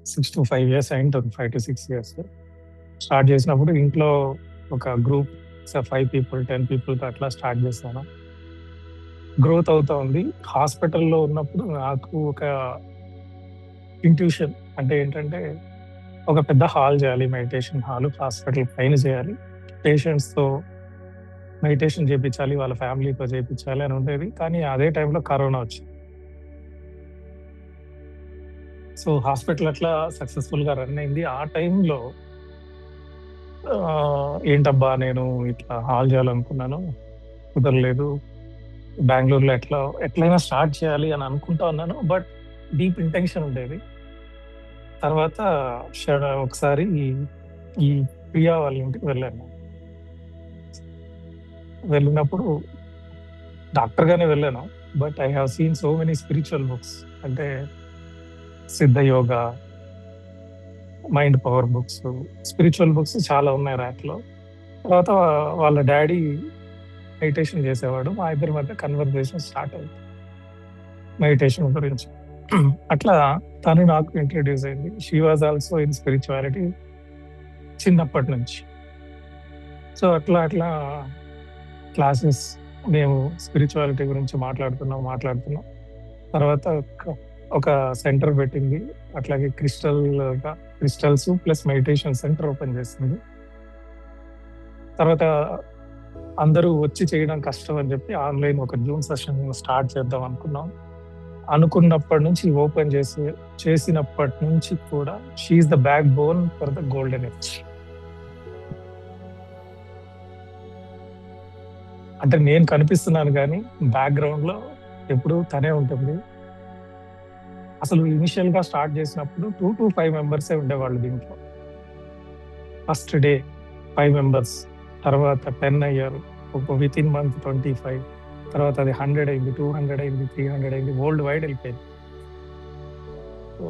6-5 years అయింటుంది. 5-6 years. Start చేసినప్పుడు ఇంట్లో ఒక గ్రూప్ 5 పీపుల్, 10 పీపుల్‌తో అట్లా స్టార్ట్ చేశాను. గ్రోత్ అవుతా ఉంది. హాస్పిటల్‌లో ఉన్నప్పుడు నాకు ఒక ఇంట్యూషన్ అంటే ఏంటంటే, ఒక పెద్ద హాల్ చేయాలి. మెడిటేషన్ హాల్ హాస్పిటల్ పైన చేయాలి. పేషెంట్స్‌తో మెడిటేషన్ చేపించాలి. వాళ్ళ ఫ్యామిలీతో చేపించాలి అని ఉండేది. కానీ అదే టైంలో కరోనా వచ్చింది. సో, హాస్పిటల్ అట్లా సక్సెస్‌ఫుల్‌గా రన్ అయింది. ఆ టైంలో ఏంటబ్బా! నేను ఇట్లా హాల్ చేయాలనుకున్నాను. కుదరలేదు. బెంగుళూరులో ఎట్లైనా స్టార్ట్ చేయాలి అని అనుకుంటా ఉన్నాను. బట్ డీప్ ఇంటెన్షన్ ఉండేది. తర్వాత ఒకసారి ఈ ప్రియా వాళ్ళ ఇంటికి వెళ్ళాను. వెళ్ళినప్పుడు డాక్టర్‌గానే వెళ్ళాను. But I have seen so many spiritual books. అంటే Siddha yoga, mind power books, spiritual books చాలా ఉన్నాయి ర్యాక్‌లో. తర్వాత వాళ్ళ డ్యాడీ మెడిటేషన్ చేసేవాడు. మా ఇద్దరి మధ్య కన్వర్జేషన్ స్టార్ట్ అయింది. మెడిటేషన్ గురించి. అట్లా తను నాకు ఇంట్రొడ్యూస్ అయింది. She was also in spirituality చిన్నప్పటి నుంచి. సో, అట్లా క్లాసెస్ మేము స్పిరిచువాలిటీ గురించి మాట్లాడుతున్నాం. తర్వాత ఒక సెంటర్ పెట్టింది. అట్లాగే crystals plus meditation centre open చేసింది. తర్వాత అందరూ వచ్చి చేయడం కష్టం అని చెప్పి ఆన్‌లైన్ ఒక జూమ్ సెషన్ స్టార్ట్ చేద్దాం అనుకున్నాం. అనుకున్నప్పటి నుంచి ఓపెన్ చేసినప్పటి నుంచి కూడా she is the back bone for the golden age. అంటే నేను కనిపిస్తున్నాను గానీ బ్యాక్‌గ్రౌండ్‌లో ఎప్పుడూ తనే ఉంటుంది. అసలు ఇనిషియల్‌గా స్టార్ట్ చేసినప్పుడు 2-5 మెంబర్సే ఉండేవాళ్ళు దీంట్లో. First day 5 members. తర్వాత 10 అయ్యారు. Within month 25. తర్వాత అది 100 అయింది, 200 అయింది, 300 అయింది. వరల్డ్ వైడ్ వెళ్ళిపోయింది. So,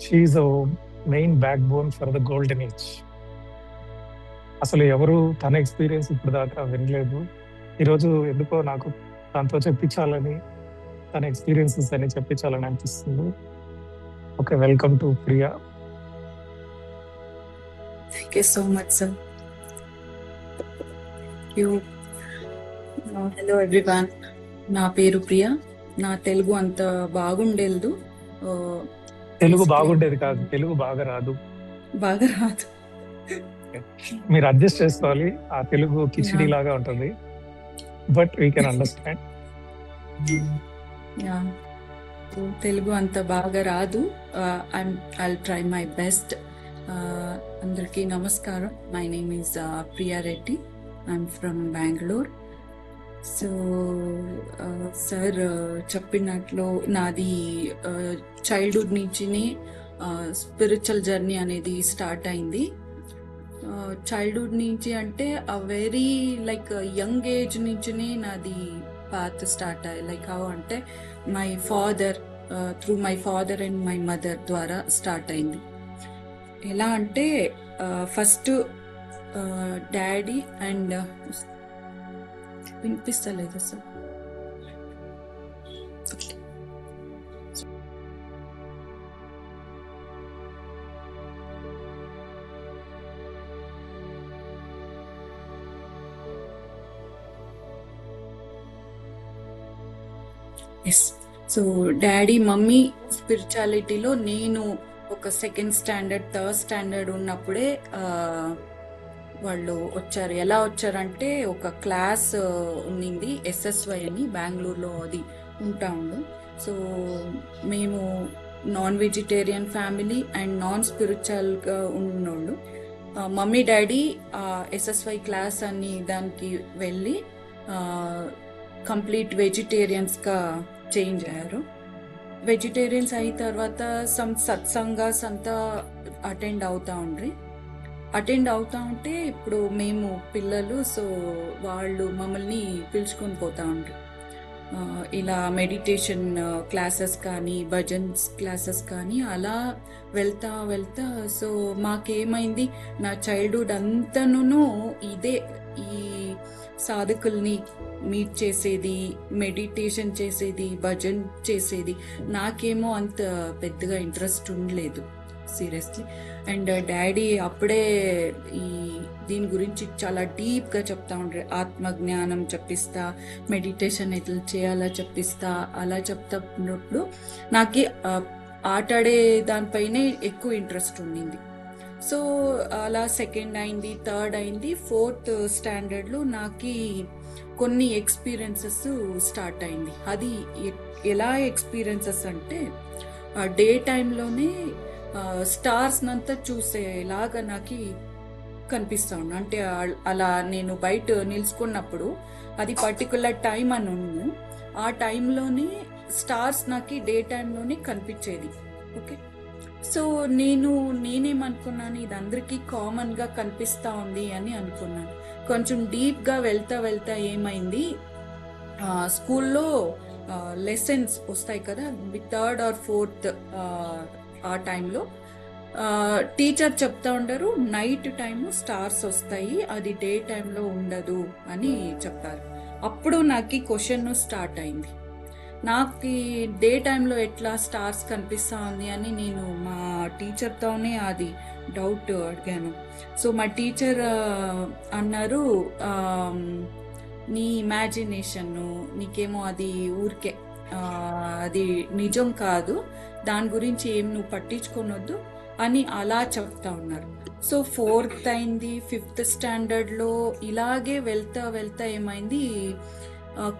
she is the main back bone for the golden age. అసలు ఎవరు తన ఎక్స్‌పీరియన్స్ ఇప్పటిదాకా వినలేదు. ఈరోజు ఎందుకో నాకు తనతో చెప్పించాలని, తన ఎక్స్‌పీరియన్సెస్ అన్ని చెప్పించాలని అనిపిస్తుంది. Okay. Welcome to Priya. Thank you so much, sir. Hello everyone, నా పేరు ప్రియా. నా తెలుగు అంత బాగుండేది. తెలుగు బాగుండేది కాదు, తెలుగు బాగా రాదు. బాగా రాదు. మీరు అడ్జస్ట్ చేసుకోవాలి. ఆ తెలుగు కిచిడి లాగా ఉంటుంది. But we can understand. Telugu అంత బాగా రాదు. I'll try my best. అందరికీ నమస్కారం. My name is Priya Reddy. I'm from Bengaluru. So sir చెప్పినట్లు నాది చైల్డ్హుడ్ నుంచి స్పిరిచువల్ జర్నీ అనేది స్టార్ట్ అయింది. చైల్డ్హుడ్ నుంచి అంటే వెరీ లైక్ యంగ్ ఏజ్ నుంచి నాది పాత్ స్టార్ట్ అయ్యి లైక్ హౌ అంటే my father through my father and my mother ద్వారా స్టార్ట్ అయింది. ఎలా అంటే ఫస్ట్ డాడీ అండ్ వినిపిస్తలేదు sir. Yes. So daddy mummy స్పిరిచువాలిటీలో నేను ఒక సెకండ్ స్టాండర్డ్ థర్డ్ స్టాండర్డ్ ఉన్నప్పుడే వాళ్ళు వచ్చారు. ఎలా వచ్చారంటే ఒక క్లాస్ ఉన్నింది SSY అని బెంగళూరులో, అది ఉంటా ఉండు. సో మేము non vegetarian family and non స్పిరిచువల్గా ఉన్నోళ్ళు. మమ్మీ డాడీ SSY క్లాస్ అని దానికి వెళ్ళి కంప్లీట్ వెజిటేరియన్స్గా చేంజ్ అయ్యారు. వెజిటేరియన్స్ అయిన తర్వాత సమ్ సత్సంగాస్ అంతా అటెండ్ అవుతా ఉంటే ఇప్పుడు మేము పిల్లలు, సో వాళ్ళు మమ్మల్ని పిలుచుకొని పోతా ఉండ్రి. ఇలా మెడిటేషన్ క్లాసెస్ కానీ భజన్స్ క్లాసెస్ కానీ అలా వెళ్తా వెళ్తా సో మాకేమైంది, నా చైల్డ్హుడ్ అంతను ఇదే ఈ సాధకుల్ని మీట్ చేసేది, మెడిటేషన్ చేసేది, భజన్ చేసేది. నాకేమో అంత పెద్దగా ఇంట్రెస్ట్ ఉండలేదు సీరియస్లీ. అండ్ డాడీ అప్పుడే ఈ దీని గురించి చాలా డీప్గా చెప్తా ఉండ్రే, ఆత్మజ్ఞానం చెప్పిస్తా, మెడిటేషన్ ఎట్లా చేయాలో చెప్పిస్తా, అలా చెప్తున్నప్పుడు నాకు ఆటాడే దానిపైనే ఎక్కువ ఇంట్రెస్ట్ ఉండింది. సో అలా సెకండ్ అయింది, థర్డ్ అయింది, ఫోర్త్ స్టాండర్డ్లో నాకు కొన్ని ఎక్స్పీరియన్సెస్ స్టార్ట్ అయింది. అది ఎలా ఎక్స్పీరియన్సెస్ అంటే డే టైంలోనే స్టార్స్ నంతా చూసేలాగా నాకు కనిపిస్తా ఉన్నా. అంటే అలా నేను బయట నిలుచుకున్నప్పుడు అది పర్టికులర్ టైం అని ఉంది, ఆ టైంలోనే స్టార్స్ నాకు డే టైంలోనే కనిపించేది. ఓకే, సో నేనేమనుకున్నాను, ఇది అందరికీ కామన్గా కనిపిస్తూ ఉంది అని అనుకున్నాను. కొంచెం డీప్గా వెళ్తా వెళ్తా ఏమైంది, స్కూల్లో లెసన్స్ వస్తాయి కదా, థర్డ్ ఆర్ ఫోర్త్ ఆ టైంలో టీచర్ చెప్తా ఉండరు, నైట్ టైము స్టార్స్ వస్తాయి, అది డే టైంలో ఉండదు అని చెప్పారు. అప్పుడు నాకు క్వశ్చన్ స్టార్ట్ అయింది, నాకు డే టైంలో ఎట్లా స్టార్స్ కనిపిస్తా ఉంది అని నేను మా టీచర్తోనే అది డౌట్ అడిగాను. సో మా టీచర్ అన్నారు, నీ ఇమాజినేషన్, నీకేమో అది ఊరికే, అది నిజం కాదు, దాని గురించి ఏం నువ్వు పట్టించుకోనొద్దు అని అలా చెప్తా ఉన్నారు. సో ఫోర్త్ అయింది, ఫిఫ్త్ స్టాండర్డ్లో ఇలాగే వెళ్తా వెళ్తా ఏమైంది,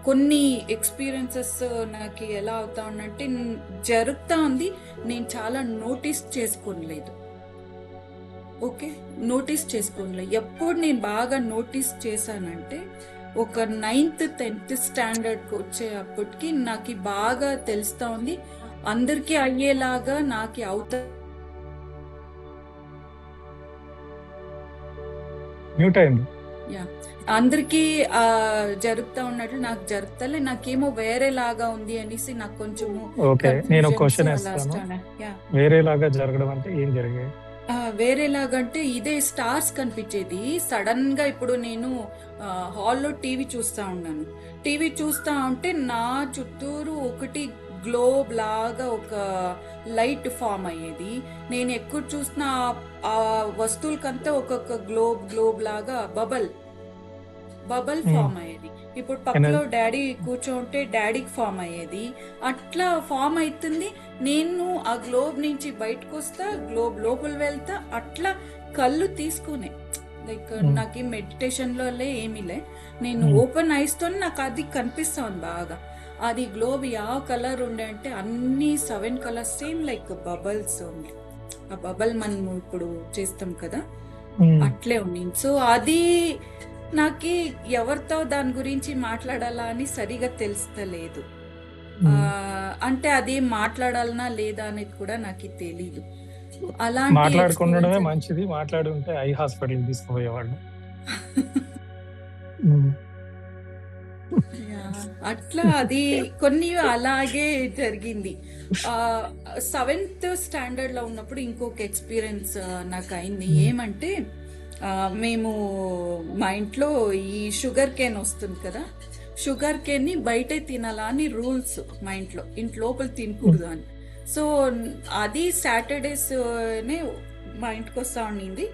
కొన్ని ఎక్స్పీరియన్సెస్ నాకు ఎలా అవుతా ఉందంటే జరుగుతూ ఉంది, నేను చాలా నోటీస్ చేసుకోలేదు. ఓకే, నోటీస్ చేసుకోలేదు. ఎప్పుడు నేను బాగా నోటీస్ చేశానంటే ఒక 9th 10th స్టాండర్డ్కి వచ్చేటప్పటికి నాకు బాగా తెలుస్తూ ఉంది, అందరికీ అయ్యేలాగా నాకు అవుతా. మ్యూట్ అయింది. యా, అందరికీ జరుగుతా ఉన్నట్లు నాకు జరుగుతలే, నాకేమో వేరేలాగా ఉంది అనేసి నాకు కొంచెము. ఓకే, నేను క్వశ్చన్ వేస్తాను. వేరేలాగా జరగడం అంటే ఏం జరిగాయి? వేరేలాగంటే ఇదే స్టార్స్ కనిపించేది. సడన్ గా ఇప్పుడు నేను హాల్లో టీవీ చూస్తా ఉన్నాను, టీవీ చూస్తా ఉంటే నా చుట్టూరు ఒకటి గ్లోబ్ లాగా ఒక లైట్ ఫామ్ అయ్యేది. నేను ఎక్కువ చూసిన ఆ వస్తువులకంతా ఒక్కొక్క గ్లోబ్ లాగా బబల్ ఫామ్ అయ్యేది. ఇప్పుడు పక్కలో డాడీ కూర్చోంటే డాడీకి ఫామ్ అయ్యేది, అట్లా ఫామ్ అవుతుంది. నేను ఆ గ్లోబ్ నుంచి బయటకు వస్తా, గ్లోబ్ లోపల వెళ్తా, అట్లా కళ్ళు తీసుకునే లైక్ నాకు మెడిటేషన్ లో ఏమీలే, నేను ఓపెన్ ఐస్ తో నాకు అది కనిపిస్తాను బాగా. అది గ్లోబ్ ಯಾವ కలర్ ఉండే అంటే అన్ని 7 కలర్స్ సేమ్ లైక్ బబల్స్ ఉంది. ఆ బబల్ మనం ఇప్పుడు చేస్తాం కదా, అట్లే ఉంది. సో అది నాకు ఎవరితో దాని గురించి మాట్లాడాలా అని సరిగా తెలుస్తలేదు. అంటే అది మాట్లాడాలనా లేదా అనేది కూడా నాకు తెలీదు. అలా మాట్లాడుకుండడమే మంచిది, మాట్లాడుంటే ఐ హాస్పిటల్ తీసుకుపోయేవాళ్ళు. అట్లా అది కొన్ని అలాగే జరిగింది. 7th స్టాండర్డ్ లో ఉన్నప్పుడు ఇంకొక ఎక్స్పీరియన్స్ నాకు అయింది. ఏమంటే మేము మా ఇంట్లో ఈ షుగర్ కేన్ వస్తుంది కదా, షుగర్ కేన్ ని బయటే తినాలా అని రూల్స్ మా ఇంట్లో లోపల తినకూడదు అని. సో అది సాటర్డేస్ నే మా ఇంటికి వస్తా ఉండింది.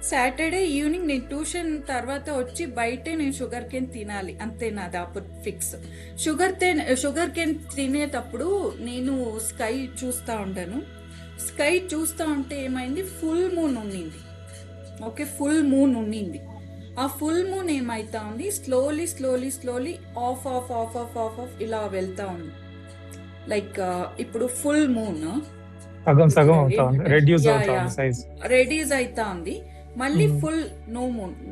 సాటర్డే ఈవినింగ్ నేను ట్యూషన్ తర్వాత వచ్చి బయటే నేను షుగర్ కేన్ తినాలి, అంతే నాది అప్పుడు ఫిక్స్. షుగర్ కేన్ తినేటప్పుడు నేను స్కై చూస్తూ ఉంటాను. స్కై చూస్తూ ఉంటే ఏమైంది, ఫుల్ మూన్ ఉన్నింది. ఓకే, ఫుల్ మూన్ ఉన్నింది. ఆ ఫుల్ మూన్ ఏమైతా ఉంది, slowly of of of of of of ఇలా వెళ్తా ఉంది. లైక్ ఇప్పుడు ఫుల్ మూన్ రెడ్యూస్ అవుతా ఉంది, మళ్ళీ ఫుల్ నో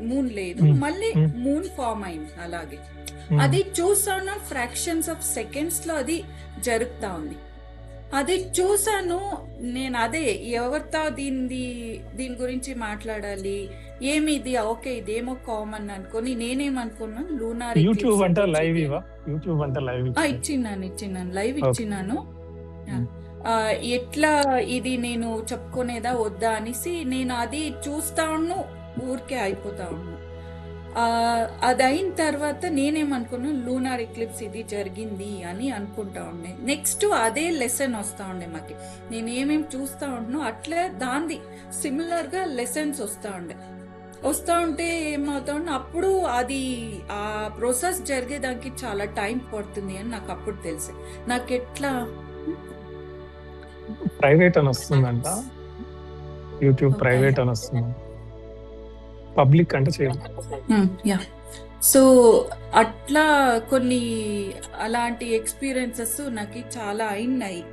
మూన్ లేదు, మళ్ళీ మూన్ ఫామ్ అయింది. అలాగే అది చూస్తా ఉన్న ఫ్రాక్షన్స్ ఆఫ్ సెకండ్స్ లో అది జరుగుతా ఉంది. అది చూసాను. నేను అదే ఎవరితో దీని గురించి మాట్లాడాలి, ఏమి ఇది, ఓకే ఇదేమో కామన్ అనుకొని నేనేమనుకున్నాను లూనార్ యూట్యూబ్ ఎక్లిప్స్ అంటే ఇది లైవ్ జరిగింది. ఇవా? యూట్యూబ్ అంటే లైవ్ ఇచ్చినాను లైవ్ ఓకే. ఇచ్చినాను. ఎట్లా ఇది నేను చెప్పుకునేదా వద్దా అనేసి నేను అది చూస్తా ఉన్ను, ఊరికే అయిపోతా ఉన్నాను. అది అయిన తర్వాత నేనేమనుకున్నా లూనార్ ఎక్లిప్స్ ఇది జరిగింది అని అనుకుంటా ఉండే. నెక్స్ట్ అదే లెసన్ వస్తూ ఉండే మాకి. నేను ఏమేమి చూస్తూ ఉంటున్నా అట్లే దాన్ని సిమిలర్గా లెసన్స్ వస్తూ ఉంటే ఏమవుతా ఉండే అప్పుడు అది ఆ ప్రాసెస్ జరిగేదానికి చాలా టైం పడుతుంది అని నాకు అప్పుడు తెలిసి నాకు ఎట్లా ప్రైవేట్ అని వస్తుందంట, యూట్యూబ్ ఓకే ప్రైవేట్ అని వస్తుంది, పబ్లిక్ అంటే చేయాలి. యా సో అట్లా కొన్ని అలాంటి ఎక్స్పీరియన్సెస్ నాకు చాలా అయినాయి.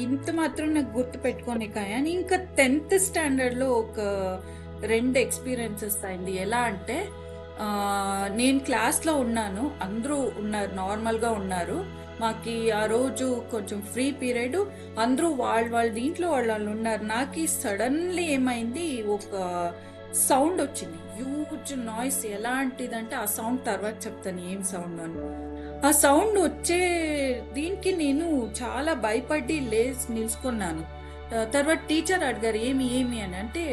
ఇంత మాత్రం నాకు గుర్తు పెట్టుకోనే కానీ ఇంకా 10th స్టాండర్డ్లో ఒక 2 ఎక్స్పీరియన్సెస్ అయింది. ఎలా అంటే నేను క్లాస్లో ఉన్నాను, అందరూ ఉన్నారు, నార్మల్గా ఉన్నారు. మాకి ఆ రోజు కొంచెం ఫ్రీ పీరియడ్, అందరూ వాళ్ళ దీంట్లో వాళ్ళు ఉన్నారు. నాకు సడన్లీ ఏమైంది, ఒక సౌండ్ వచ్చింది, హ్యూజ్ నాయిస్. ఎలాంటిదంటే ఆ సౌండ్ తర్వాత చెప్తాను ఏం సౌండ్ అని. ఆ సౌండ్ వచ్చే దీనికి నేను చాలా భయపడి నిల్చుకున్నాను. తర్వాత టీచర్ అడిగారు ఏమి అని. అంటే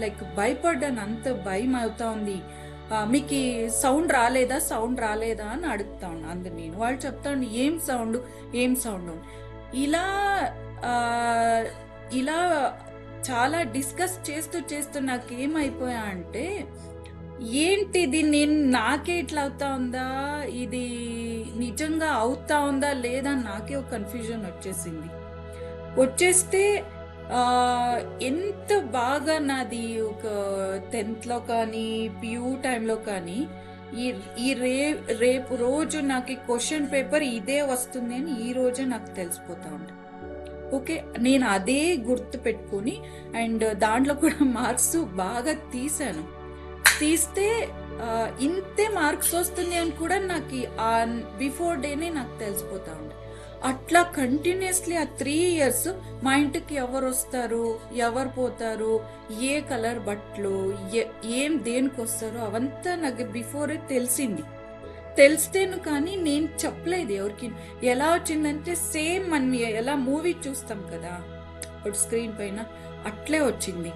లైక్ భయపడ్డాను, అంత భయం అవుతా ఉంది. మీకు సౌండ్ రాలేదా అని అడుగుతా ఉన్నా అందరు. నేను వాళ్ళు చెప్తాను ఏం సౌండ్ ఇలా ఇలా చాలా డిస్కస్ చేస్తూ నాకు ఏమైపోయా అంటే ఏంటిది, నాకే ఇట్లా అవుతా ఉందా, ఇది నిజంగా అవుతా ఉందా లేదా నాకే ఒక కన్ఫ్యూజన్ వచ్చేస్తే ఎంత బాగా నాది ఒక 10th కానీ పియూ టైంలో కానీ ఈ రేపు రోజు నాకు క్వశ్చన్ పేపర్ ఇదే వస్తుంది అని ఈ రోజే నాకు తెలిసిపోతా ఉంది. ఓకే, నేను అదే గుర్తు పెట్టుకుని అండ్ దాంట్లో కూడా మార్క్స్ బాగా తీస్తే ఇంతే మార్క్స్ వస్తుంది అని కూడా నాకు బిఫోర్ డేనే నాకు తెలిసిపోతా ఉంది. అట్లా కంటిన్యూస్లీ ఆ 3 years మా ఇంటికి ఎవరు వస్తారు, ఎవరు పోతారు, ఏ కలర్ బట్టలు, ఏం దేనికి వస్తారో అవంతా నాకు బిఫోరే తెలిస్తేను కానీ నేను చెప్పలేదు ఎవరికి. ఎలా వచ్చిందంటే సేమ్ మనం ఎలా మూవీ చూస్తాం కదా ఇప్పుడు స్క్రీన్ పైన అట్లే వచ్చింది.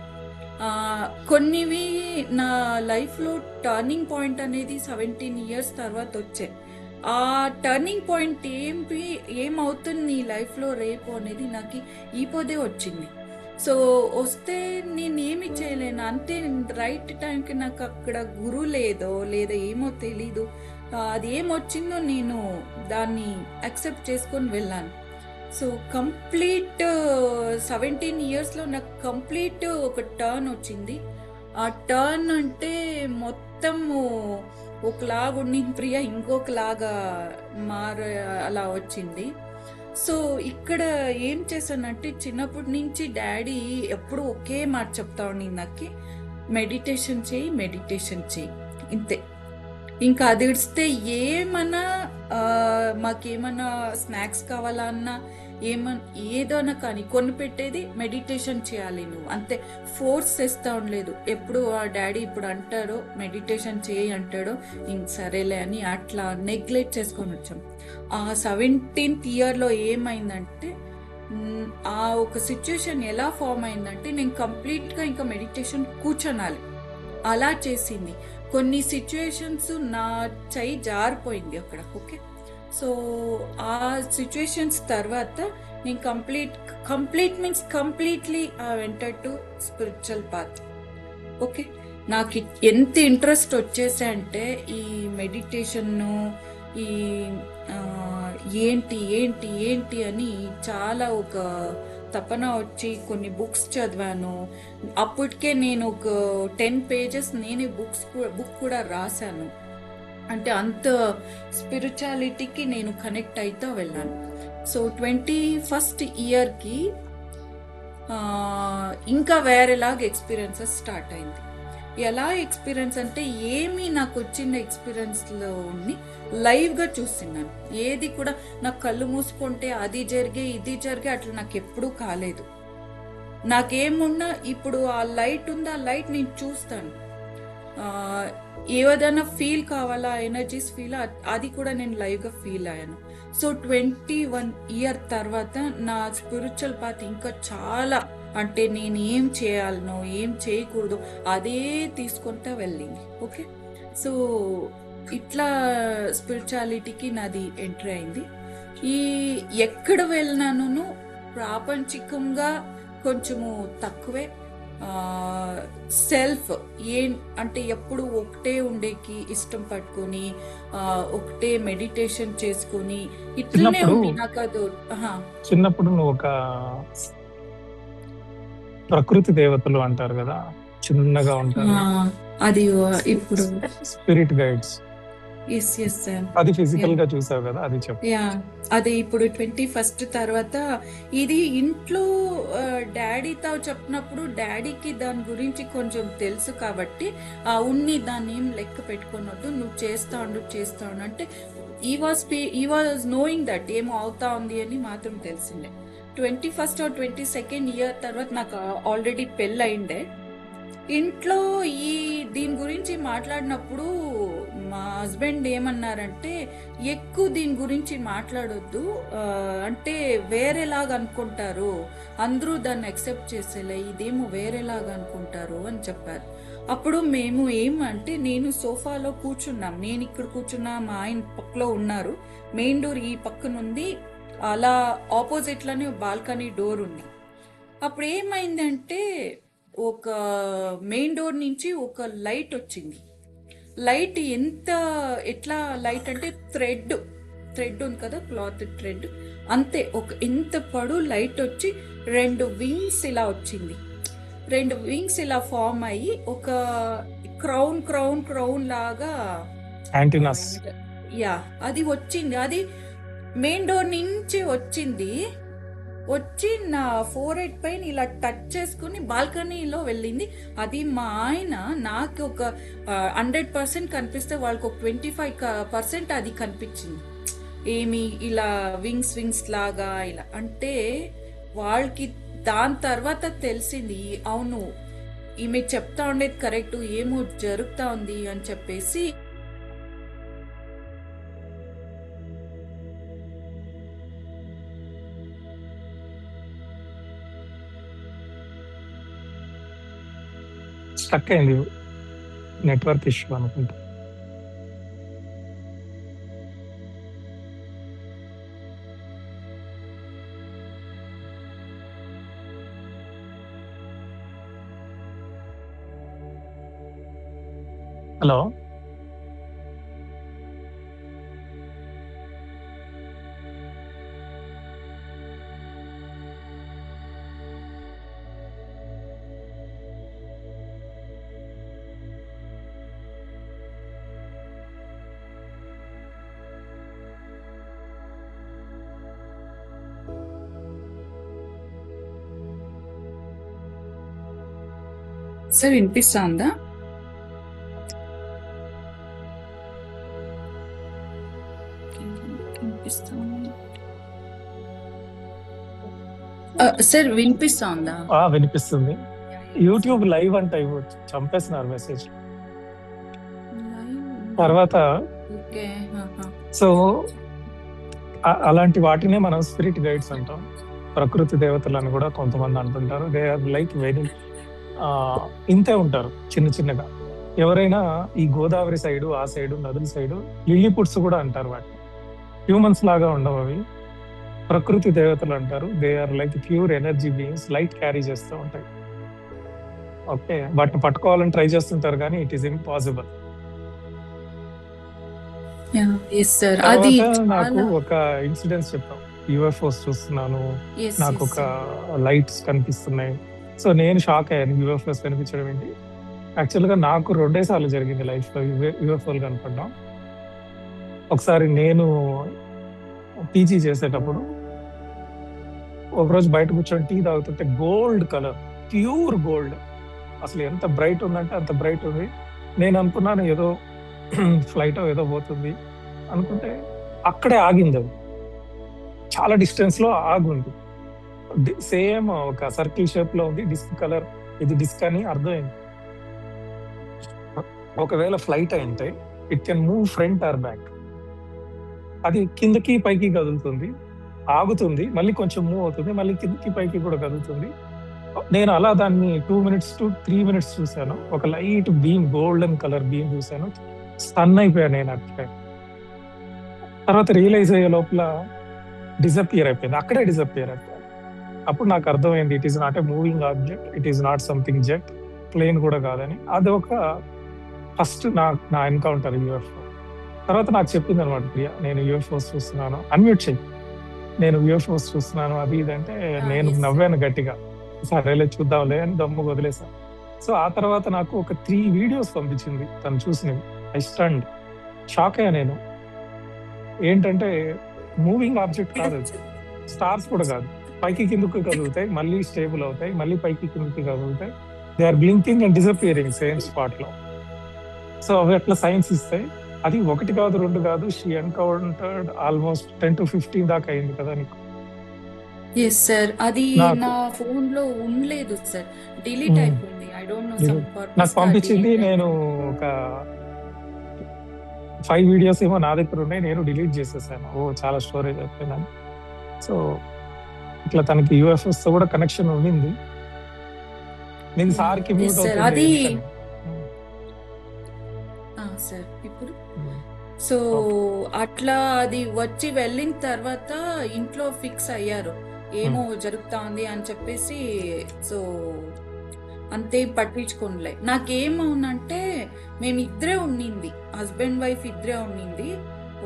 కొన్నివి నా లైఫ్లో టర్నింగ్ పాయింట్ అనేది 17 years తర్వాత వచ్చాయి. ఆ టర్నింగ్ పాయింట్ ఏమవుతుంది నీ లైఫ్లో రేపు అనేది నాకు ఈ పొదే వచ్చింది. సో వస్తే నేనేమి చేయలేను, అంతే. రైట్ టైంకి నాకు అక్కడ గురువు లేదా ఏమో తెలీదు, అది ఏమొచ్చిందో నేను దాన్ని యాక్సెప్ట్ చేసుకొని వెళ్ళాను. సో కంప్లీట్ 17 yearsలో నాకు కంప్లీట్ ఒక టర్న్ వచ్చింది. ఆ టర్న్ అంటే మొత్తము ఒకలాగా ఉండి ప్రియ ఇంకొకలాగా అలా వచ్చింది. సో ఇక్కడ ఏం చేశానంటే చిన్నప్పటి నుంచి డాడీ ఎప్పుడు ఒకే మాట చెప్తా ఉండి నాకు, మెడిటేషన్ చేయి ఇంతే. ఇంకా అది ఇడిస్తే మాకేమన్నా స్నాక్స్ కావాలా అన్నా ఏదైనా కానీ కొనిపెట్టేది, మెడిటేషన్ చేయాలి నువ్వు అంతే. ఫోర్స్ చేస్తూ ఉండలేదు ఎప్పుడు. ఆ డాడీ ఇప్పుడు అంటారో మెడిటేషన్ చేయి అంటాడో ఇంక సరేలే అని అట్లా నెగ్లెక్ట్ చేసుకొని వచ్చాం. ఆ 17th yearలో ఏమైందంటే ఆ ఒక సిచ్యుయేషన్ ఎలా ఫామ్ అయిందంటే నేను కంప్లీట్గా ఇంకా మెడిటేషన్ కూర్చోనాలి అలా చేసింది. కొన్ని సిచ్యుయేషన్స్ నా చెయ్యి జారిపోయింది అక్కడ. ఓకే, సో ఆ సిచ్యుయేషన్స్ తర్వాత నేను completely I entered to spiritual path. Okay, నాకు ఎంత ఇంట్రెస్ట్ వచ్చేసా అంటే ఈ మెడిటేషన్ను ఈ ఏంటి అని చాలా ఒక తపన వచ్చి కొన్ని బుక్స్ చదివాను. అప్పటికే నేను ఒక 10 pages నేనే బుక్ కూడా రాశాను. అంటే అంత స్పిరిచువాలిటీకి నేను కనెక్ట్ అవుతూ వెళ్ళాను. సో 21st yearకి ఇంకా వేరేలాగా ఎక్స్పీరియన్సెస్ స్టార్ట్ అయింది. ఎలా ఎక్స్పీరియన్స్ అంటే ఏమి నాకు వచ్చిన ఎక్స్పీరియన్స్లో లైవ్గా చూస్తున్నాను. ఏది కూడా నాకు కళ్ళు మూసుకుంటే అది జరిగే ఇది జరిగే అట్లా నాకు ఎప్పుడూ కాలేదు. నాకేమున్నా ఇప్పుడు ఆ లైట్ ఉంది, ఆ లైట్ నేను చూస్తాను. ఏదైనా ఫీల్ కావాలా, ఎనర్జీస్ ఫీల్, అది కూడా నేను లైవ్గా ఫీల్ అయ్యాను. సో 21 ఇయర్ తర్వాత నా స్పిరిచువల్ పాత్ ఇంకా చాలా, అంటే నేను ఏం చేయాలనో ఏం చేయకూడదు అదే తీసుకుంటా వెళ్ళింది. ఓకే, సో ఇట్లా స్పిరిచువాలిటీకి నాది ఎంట్రీ అయింది. ఈ ఎక్కడ వెళ్ళినాను ప్రాపంచికంగా కొంచెము తక్కువే. సెల్ఫ్ అంటే ఎప్పుడు ఒకటే ఉండేకి ఇష్టం పట్టుకొని ఒకటే మెడిటేషన్ చేసుకొని ఇట్లనే ఉంది నాకు. అది చిన్నప్పుడు నువ్వు ఒక ప్రకృతి దేవతలు అంటారు కదా, చిన్నగా ఉంటారు, అది ఇప్పుడు స్పిరిట్ గైడ్స్, అది ఫిజికల్ గా చూసావు కదా, అది చెప్పు. అది ఇప్పుడు 21st తర్వాత ఇది ఇంట్లో డాడీతో చెప్పినప్పుడు డాడీకి దాని గురించి కొంచెం తెలుసు కాబట్టి దాన్ని ఏం లెక్క పెట్టుకున్నట్టు నువ్వు చేస్తా ఉండు అంటే ఈ వాజ్ నోయింగ్ దట్ ఏమో అవుతా ఉంది అని మాత్రం తెలిసిందే. 21st or 22nd ఇయర్ తర్వాత నాకు ఆల్రెడీ పెళ్ళి అయిండే. ఇంట్లో దీని గురించి మాట్లాడినప్పుడు మా హస్బెండ్ ఏమన్నారంటే, ఎక్కువ దీని గురించి మాట్లాడొద్దు, అంటే వేరేలాగా అనుకుంటారు, అందరూ దాన్ని యాక్సెప్ట్ చేసేలే, ఇదేమో వేరేలాగా అనుకుంటారు అని చెప్పారు. అప్పుడు మేము ఏమంటే, నేను సోఫాలో కూర్చున్నాం, నేను ఇక్కడ కూర్చున్నా, మా ఆయన పక్కలో ఉన్నారు, మెయిన్ డోర్ ఈ పక్కనుంది, అలా ఆపోజిట్లోనే బాల్కనీ డోర్ ఉంది. అప్పుడు ఏమైందంటే ఒక మెయిన్ డోర్ నుంచి ఒక లైట్ వచ్చింది. లైట్ ఎట్లా లైట్ అంటే థ్రెడ్ ఉంది కదా, క్లాత్ థ్రెడ్ అంతే, ఎంత పొడవు లైట్ వచ్చి 2 వింగ్స్ ఇలా వచ్చింది. 2 వింగ్స్ ఇలా ఫామ్ అయ్యి ఒక క్రౌన్ లాగా అది వచ్చింది. అది మెయిన్ డోర్ నుంచి వచ్చి నా ఫోర్హెడ్ పైన ఇలా టచ్ చేసుకుని బాల్కనీలో వెళ్ళింది. అది మా ఆయన నాకు ఒక 100% కనిపిస్తే వాళ్ళకి ఒక 25% అది కనిపించింది. ఏమి ఇలా వింగ్స్ లాగా ఇలా, అంటే వాళ్ళకి దాని తర్వాత తెలిసింది, అవును ఈమె చెప్తా ఉండేది కరెక్ట్, ఏమో జరుగుతా ఉంది అని చెప్పేసి స్టక్ అయింది, నెట్వర్క్ ఇష్యూ అనుకుంటా. హలో, సార్ వినిపిస్తుందా? సార్ వినిపిస్తుందా? వినిపిస్తుంది. యూట్యూబ్ లైవ్ అంటే చంపేస్తున్నారు మెసేజ్ తర్వాత. సో అలాంటి వాటినే మనం స్పిరిట్ గైడ్స్ అంటాం. ప్రకృతి దేవతలు అని కూడా కొంతమంది అంటుంటారు. దే ఆర్ లైక్ వెరీ ఇంతే ఉంటారు, చిన్నగా. ఎవరైనా ఈ గోదావరి సైడు, ఆ సైడు, నదుల సైడు లిల్లీపుట్స్ కూడా అంటారు. వాటిని హ్యూమన్స్ లాగా ఉండవు అవి, ప్రకృతి దేవతలు అంటారు. They are like pure energy beings, light carry చేస్తూ ఉంటాయి. ఓకే, వాటిని పట్టుకోవాలని ట్రై చేస్తుంటారు కానీ ఇట్ ఈస్ ఇంపాసిబుల్. నాకు ఒక ఇన్సిడెంట్స్ చెప్పాం, యూఎఫ్ఓస్ చూస్తున్నాను, నాకు ఒక లైట్స్ కనిపిస్తున్నాయి. సో నేను షాక్ అయ్యాను, యూఎఫ్ఓస్ కనిపించడం ఏంటి. యాక్చువల్గా నాకు 2 సార్లు జరిగింది లైఫ్ లో యూఎఫ్ఓలు కనపడడం. ఒకసారి నేను పీజీ చేసేటప్పుడు ఒకరోజు బయట కూర్చొని టీ తాగుతుంటే గోల్డ్ కలర్, ప్యూర్ గోల్డ్, అసలు ఎంత బ్రైట్ ఉందంటే అంత బ్రైట్ ఉంది. నేను అనుకున్నాను ఏదో ఫ్లైట్ ఏదో పోతుంది అనుకుంటే అక్కడే ఆగింది అది. చాలా డిస్టెన్స్ లో ఆగుంది. సేమ్ ఒక సర్కిల్ షేప్ లో ఉంది. డిస్క్ కలర్ ఇది డిస్క్ అని అర్థమైంది. ఒకవేళ ఫ్లైట్ అయింటే it can move front or back. అది కిందకి పైకి కదులుతుంది, ఆగుతుంది, మళ్ళీ కొంచెం మూవ్ అవుతుంది, మళ్ళీ కిందకి పైకి కూడా కదులుతుంది. నేను అలా దాన్ని 2 minutes to 3 minutes చూశాను. ఒక light beam, golden colour beam చూశాను. స్టన్ అయిపోయాను నేను అట్లే. తర్వాత రియలైజ్ అయ్యే లోపల డిసపియర్ అయిపోయింది. అక్కడే డిసపియర్ అయిపోయింది. అప్పుడు నాకు అర్థమైంది it is not a moving object, it is not something jet, plane కూడా కాదని. అది ఒక ఫస్ట్ నా ఎన్కౌంటర్ యూఎఫ్ఓ. తర్వాత నాకు చెప్పింది అనమాట ప్రియా, నేను యూఎఫ్ఓస్ చూస్తున్నాను, అన్మ్యూట్ చెయ్యి, నేను యూఎఫ్ఓస్ చూస్తున్నాను అది ఇది అంటే నేను yes. నవ్వాను గట్టిగా. సరేలే చూద్దాంలే అని దమ్ము వదిలేసాను. సో ఆ తర్వాత నాకు ఒక 3 వీడియోస్ పంపించింది తను చూసినవి. ఐ స్టండ్, షాక్ అయ్యా నేను. ఏంటంటే మూవింగ్ ఆబ్జెక్ట్ కాదు అది, స్టార్స్ కూడా కాదు. పైకి కిందకి కదులుతాయి, మళ్ళీ స్టేబుల్ అవుతాయి, మళ్ళీ పైకి కిందకి కదులుతాయి. They are blinking and disappearing same spot లో. సో అవి అట్లా సైన్స్ ఇస్తాయి. అది 1 కాదు 2 కాదు, షీ ఎన్కౌంటర్డ్ ఆల్మోస్ట్ 10 to 15 దాకా అయింది కదా నీకు. ఎస్ సార్, అది నాకు నా ఫోన్ లో ఉండలేదు సార్, డిలీట్ మ్మ్. అయిపోయింది. ఐ డోంట్ నో, ఇది సమ్ నాకు పర్పస్ గా పంపించింది. డిలీట్ నేను అయిపోయింది. ఒక 5 వీడియోస్ ఏమో నా దగ్గర ఉన్నాయి, నేను డిలీట్ చేసేసాను. చాలా స్టోరేజ్ అయిపోయిందని. సో ఇట్లా తనకి యూఎఫ్ఎస్ తో కూడా కనెక్షన్ ఉండింది. నేను సార్కి ఎస్ మ్యూట్ సార్, అవుతుంది అది ఎందుకని. సార్ ఇప్పుడు మ్మ్. So okay. అట్లా అది వచ్చి వెళ్ళిన తర్వాత ఇంట్లో ఫిక్స్ అయ్యారు, ఏమో మ్మ్. జరుగుతా ఉంది అని చెప్పేసి. సో అంతేం పట్టించుకోనిలే. నాకేమవునంటే మేమిద్దరే ఉండింది, హస్బెండ్ వైఫ్ ఇద్దరే ఉండింది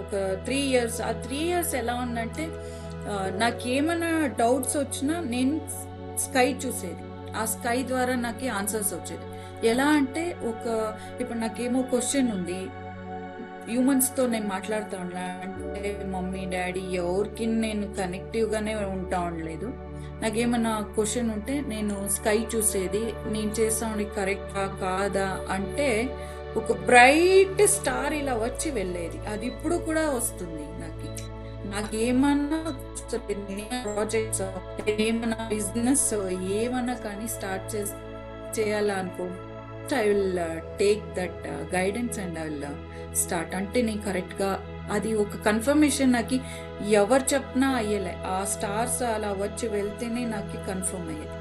ఒక 3 years. ఆ 3 years ఎలా ఉందంటే నాకేమైనా డౌట్స్ వచ్చినా నేను స్కై చూసేది, ఆ స్కై ద్వారా నాకు ఆన్సర్స్ వచ్చేది. ఎలా అంటే ఇప్పుడు నాకేమో క్వశ్చన్ ఉంది, హ్యూమన్స్తో నేను మాట్లాడుతూ ఉన్నా అంటే మమ్మీ డాడీ ఎవరికి నేను కనెక్టివ్గానే ఉంటా ఉండలేదు. నాకేమన్నా క్వశ్చన్ ఉంటే నేను స్కై చూసేది, నేను చేస్తాను కరెక్టా కాదా అంటే ఒక బ్రైట్ స్టార్ ఇలా వచ్చి వెళ్ళేది. అది ఇప్పుడు కూడా వస్తుంది నాకేమన్నా ప్రాజెక్ట్స్, ఏమన్నా బిజినెస్ ఏమన్నా కానీ స్టార్ట్ చేయాలనుకో, I will take that guidance and I will start. అంటే నేను కరెక్ట్గా అది ఒక కన్ఫర్మేషన్ నాకు ఎవరు చెప్పినా అయ్యలే, ఆ స్టార్స్ అలా వచ్చి వెళ్తేనే నాకు కన్ఫర్మ్ అయ్యేది.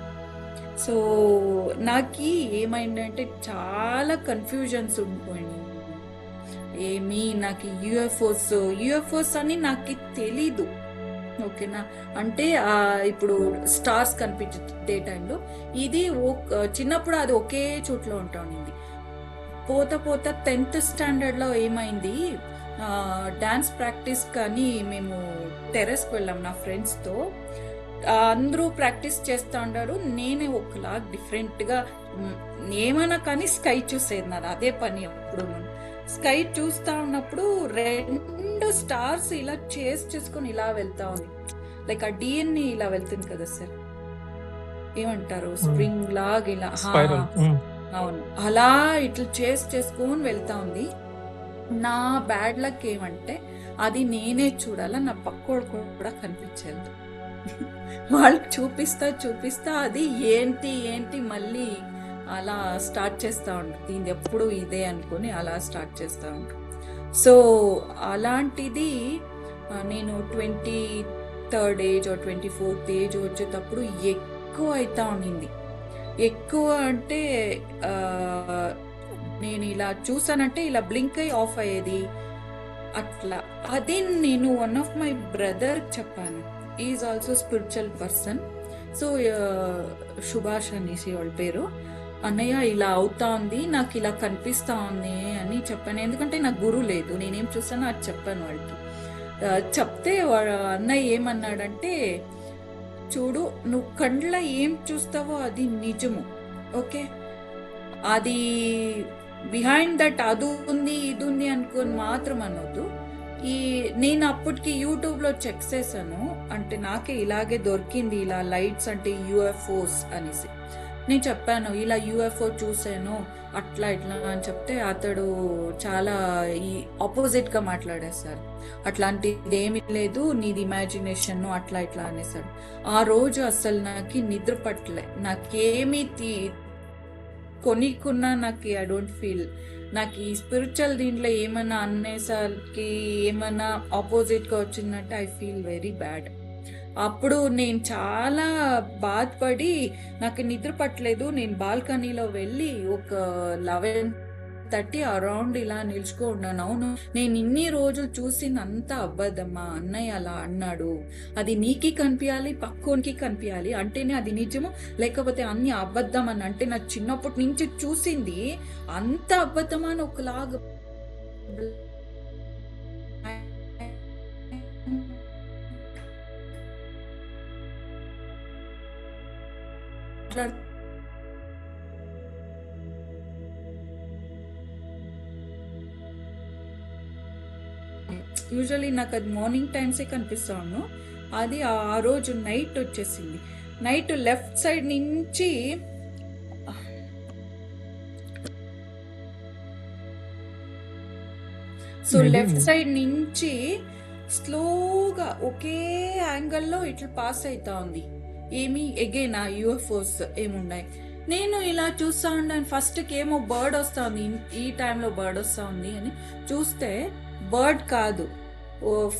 సో నాకు ఏమైందంటే చాలా కన్ఫ్యూజన్స్ ఉండిపోయింది. నాకు యూఎఫ్ఓస్ అని నాకు తెలీదు, ఓకేనా. అంటే ఇప్పుడు స్టార్స్ కనిపించే టైంలో ఇది చిన్నప్పుడు అది ఒకే చోట్లో ఉంటా ఉండింది. పోతా 10th standard లో ఏమైంది, డాన్స్ ప్రాక్టీస్ కానీ మేము టెర్రస్కి వెళ్ళాం నా ఫ్రెండ్స్తో. అందరూ ప్రాక్టీస్ చేస్తూ ఉంటారు, నేనే ఒకలా డిఫరెంట్గా ఏమైనా కానీ స్కై చూసేది, నాది అదే పని. అప్పుడు స్కై చూస్తూ ఉన్నప్పుడు 2 స్టార్స్ ఇలా చేసుకొని ఇలా వెళ్తా ఉంది, లైక్ ఆ డిఎన్ఏ ఇలా వెళ్తుంది కదా సార్, ఏమంటారు స్ప్రింగ్ లాగా ఇలా. అవును, అలా ఇట్లా చేసుకొని వెళ్తా ఉంది. నా బ్యాడ్ లక్ ఏమంటే అది నేనే చూడాలా, నా పక్కోడు కూడా కనిపించేది. వాళ్ళకి చూపిస్తా అది ఏంటి మళ్ళీ అలా స్టార్ట్ చేస్తూ ఉంటుంది, ఇది ఎప్పుడు ఇదే అనుకుని అలా స్టార్ట్ చేస్తూ ఉంటాను. సో అలాంటిది నేను 23rd age 24th age వచ్చేటప్పుడు ఎక్కువ అవుతా ఉండింది. ఎక్కువ అంటే నేను ఇలా చూసానంటే ఇలా బ్లింక్ అయ్యి ఆఫ్ అయ్యేది అట్లా. అదే నేను వన్ ఆఫ్ మై బ్రదర్ చెప్పాను, is also spiritual person. So Subhash అనేసి వాళ్ళ పేరు. అన్నయ్య ఇలా అవుతా ఉంది, నాకు ఇలా కనిపిస్తా ఉంది అని చెప్పాను. ఎందుకంటే నాకు గురువు లేదు, నేనేం చూసానో అది చెప్పాను వాళ్ళకి. చెప్తే అన్నయ్య ఏమన్నాడంటే, చూడు నువ్వు కండ్ల ఏం చూస్తావో అది నిజము, ఓకే, అది బిహైండ్ దట్ అది ఉంది ఇది ఉంది అనుకోని మాత్రం అనొద్దు. నేను అప్పటికి యూట్యూబ్లో చెక్ చేశాను, అంటే నాకే ఇలాగే దొరికింది ఇలా లైట్స్ అంటే యూఎఫ్ఓస్ అనేసి. నేను చెప్పాను ఇలా యూఎఫ్ఓ చూసాను అట్లా ఇట్లా అని చెప్తే అతడు చాలా ఈ ఆపోజిట్ గా మాట్లాడేశారు. అట్లాంటిది ఏమీ లేదు, నీది ఇమాజినేషన్ అట్లా ఇట్లా అనేసాడు. ఆ రోజు అసలు నాకు నిద్ర పట్టలే, నాకేమీ కొనికున్నా నాకు ఐ డోంట్ ఫీల్. నాకు ఈ స్పిరిచువల్ దీంట్లో ఏమైనా అనేసరికి ఏమైనా ఆపోజిట్గా వచ్చిందంటే ఐ ఫీల్ వెరీ బ్యాడ్. అప్పుడు నేను చాలా బాధపడి నాకు నిద్ర పట్టలేదు. నేను బాల్కనీలో వెళ్ళి ఒక 11:30 అరౌండ్ ఇలా నిల్చుకున్నాను. అవును, నేను ఇన్ని రోజులు చూసింది అంతా అబద్ధమ్మా, అన్నయ్య అలా అన్నాడు, అది నీకి కనిపించాలి పక్కోనికి కనిపించాలి అంటేనే అది నిజము, లేకపోతే అన్ని అబద్ధం అని అంటే నా చిన్నప్పటి నుంచి చూసింది అంత అబద్ధమా అని ఒకలాగా యూజువల్లీ నాకు అది మార్నింగ్ టైమ్సే కనిపిస్తాను. అది ఆ రోజు నైట్ వచ్చేసింది. నైట్ లెఫ్ట్ సైడ్ నుంచి సో లెఫ్ట్ సైడ్ నుంచి స్లోగా ఒకే యాంగిల్లో ఇట్లా పాస్ అవుతా ఉంది. ఏమి ఎగైన్ ఆ యూఎఫ్ఓస్ ఏమున్నాయి. నేను ఇలా చూస్తా ఉన్నాను. ఫస్ట్కి ఏమో బర్డ్ వస్తా ఉంది, ఈ టైంలో బర్డ్ వస్తా ఉంది అని చూస్తే బర్డ్ కాదు,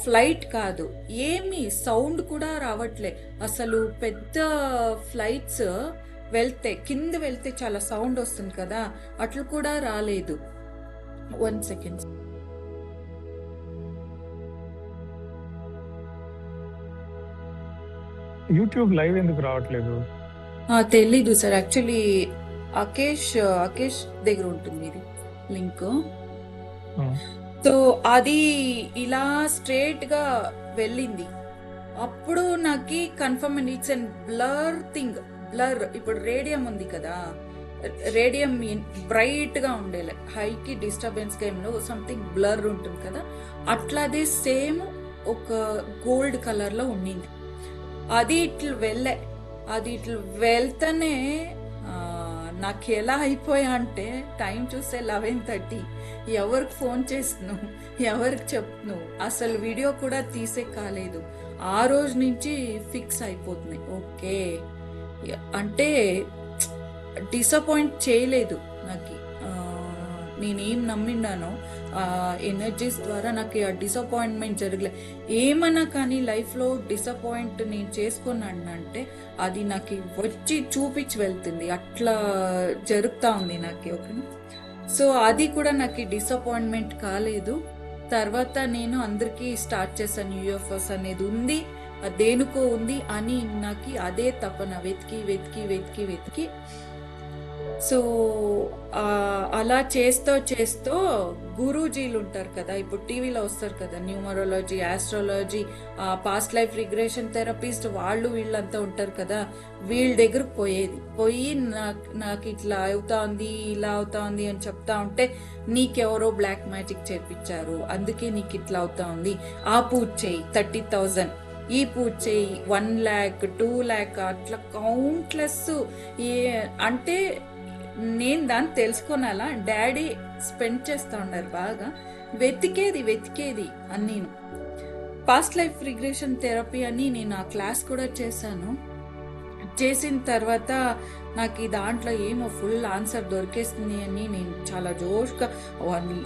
ఫ్లైట్ కాదు, ఏమి సౌండ్ కూడా రావట్లే. అసలు పెద్ద ఫ్లైట్స్ వెళ్తే కింద వెళ్తే చాలా సౌండ్ వస్తుంది కదా, అట్లా కూడా రాలేదు. 1 సెకండ్. యూట్యూబ్ లైవ్ ఎందుకు రావట్లేదు? తెలీదు సార్, యాక్చువల్లీ అకేష్ దగ్గర ఉంటుంది ఇది లింక్. సో అది ఇలా స్ట్రేట్ గా వెళ్ళింది. అప్పుడు నాకు confirm it's and blur thing. Blur ఇప్పుడు రేడియం ఉంది కదా, రేడియం బ్రైట్ గా ఉండేలే, హైకి డిస్టర్బెన్స్ గా ఏమో సంథింగ్ బ్లర్ ఉంటుంది కదా, అట్లాదే సేమ్ ఒక గోల్డ్ కలర్ లో ఉండింది. అది ఇట్లా వెళ్తానే నాకు ఎలా అయిపోయా అంటే టైం చూస్తే 11:30. ఎవరికి ఫోన్ చేస్తున్నావు, ఎవరికి చెప్తున్నావు, అసలు వీడియో కూడా తీసే కాలేదు. ఆ రోజు నుంచి ఫిక్స్ అయిపోతున్నాయి. ఓకే అంటే డిసప్పాయింట్ చేయలేదు నాకు. నేనేం నమ్మిన్నానో ఆ ఎనర్జీస్ ద్వారా నాకు ఆ డిసప్పాయింట్మెంట్ జరగలేదు. ఏమన్నా కానీ లైఫ్లో డిసప్పాయింట్ నేను చేసుకున్నాను అంటే అది నాకు వచ్చి చూపించి వెళ్తుంది, అట్లా జరుగుతూ ఉంది నాకు. ఓకేనా, సో అది కూడా నాకు డిసప్పాయింట్మెంట్ కాలేదు. తర్వాత నేను అందరికీ స్టార్ట్ చేశాను, యూఎఫ్ఓస్ అనేది ఉంది, దేనికో ఉంది అని నాకు అదే తపన, వెతికి వెతికి వెతికి వెతికి. సో అలా చేస్తూ గురూజీలు ఉంటారు కదా, ఇప్పుడు టీవీలో వస్తారు కదా, numerology, astrology, past life regression therapist, వాళ్ళు వీళ్ళంతా ఉంటారు కదా, వీళ్ళ దగ్గరకు పోయి నాకు ఇట్లా అవుతా ఉంది, ఇలా అవుతా ఉంది అని చెప్తా ఉంటే, నీకెవరో బ్లాక్ మ్యాజిక్ చేర్పించారు, అందుకే నీకు ఇట్లా అవుతా ఉంది, ఆ పూజ చేయి 30,000, ఈ పూజ చేయి 1 lakh 2 lakh, అట్లా కౌంట్లెస్. అంటే నేను దాన్ని తెలుసుకున్నాలా, డాడీ స్పెండ్ చేస్తూ ఉన్నారు బాగా, వెతికేది అని. పాస్ట్ లైఫ్ రిగ్రెషన్ థెరపీ అని నేను ఆ క్లాస్ కూడా చేశాను. చేసిన తర్వాత నాకు ఈ దాంట్లో ఏమో ఫుల్ ఆన్సర్ దొరికేస్తుంది అని నేను చాలా జోష్గా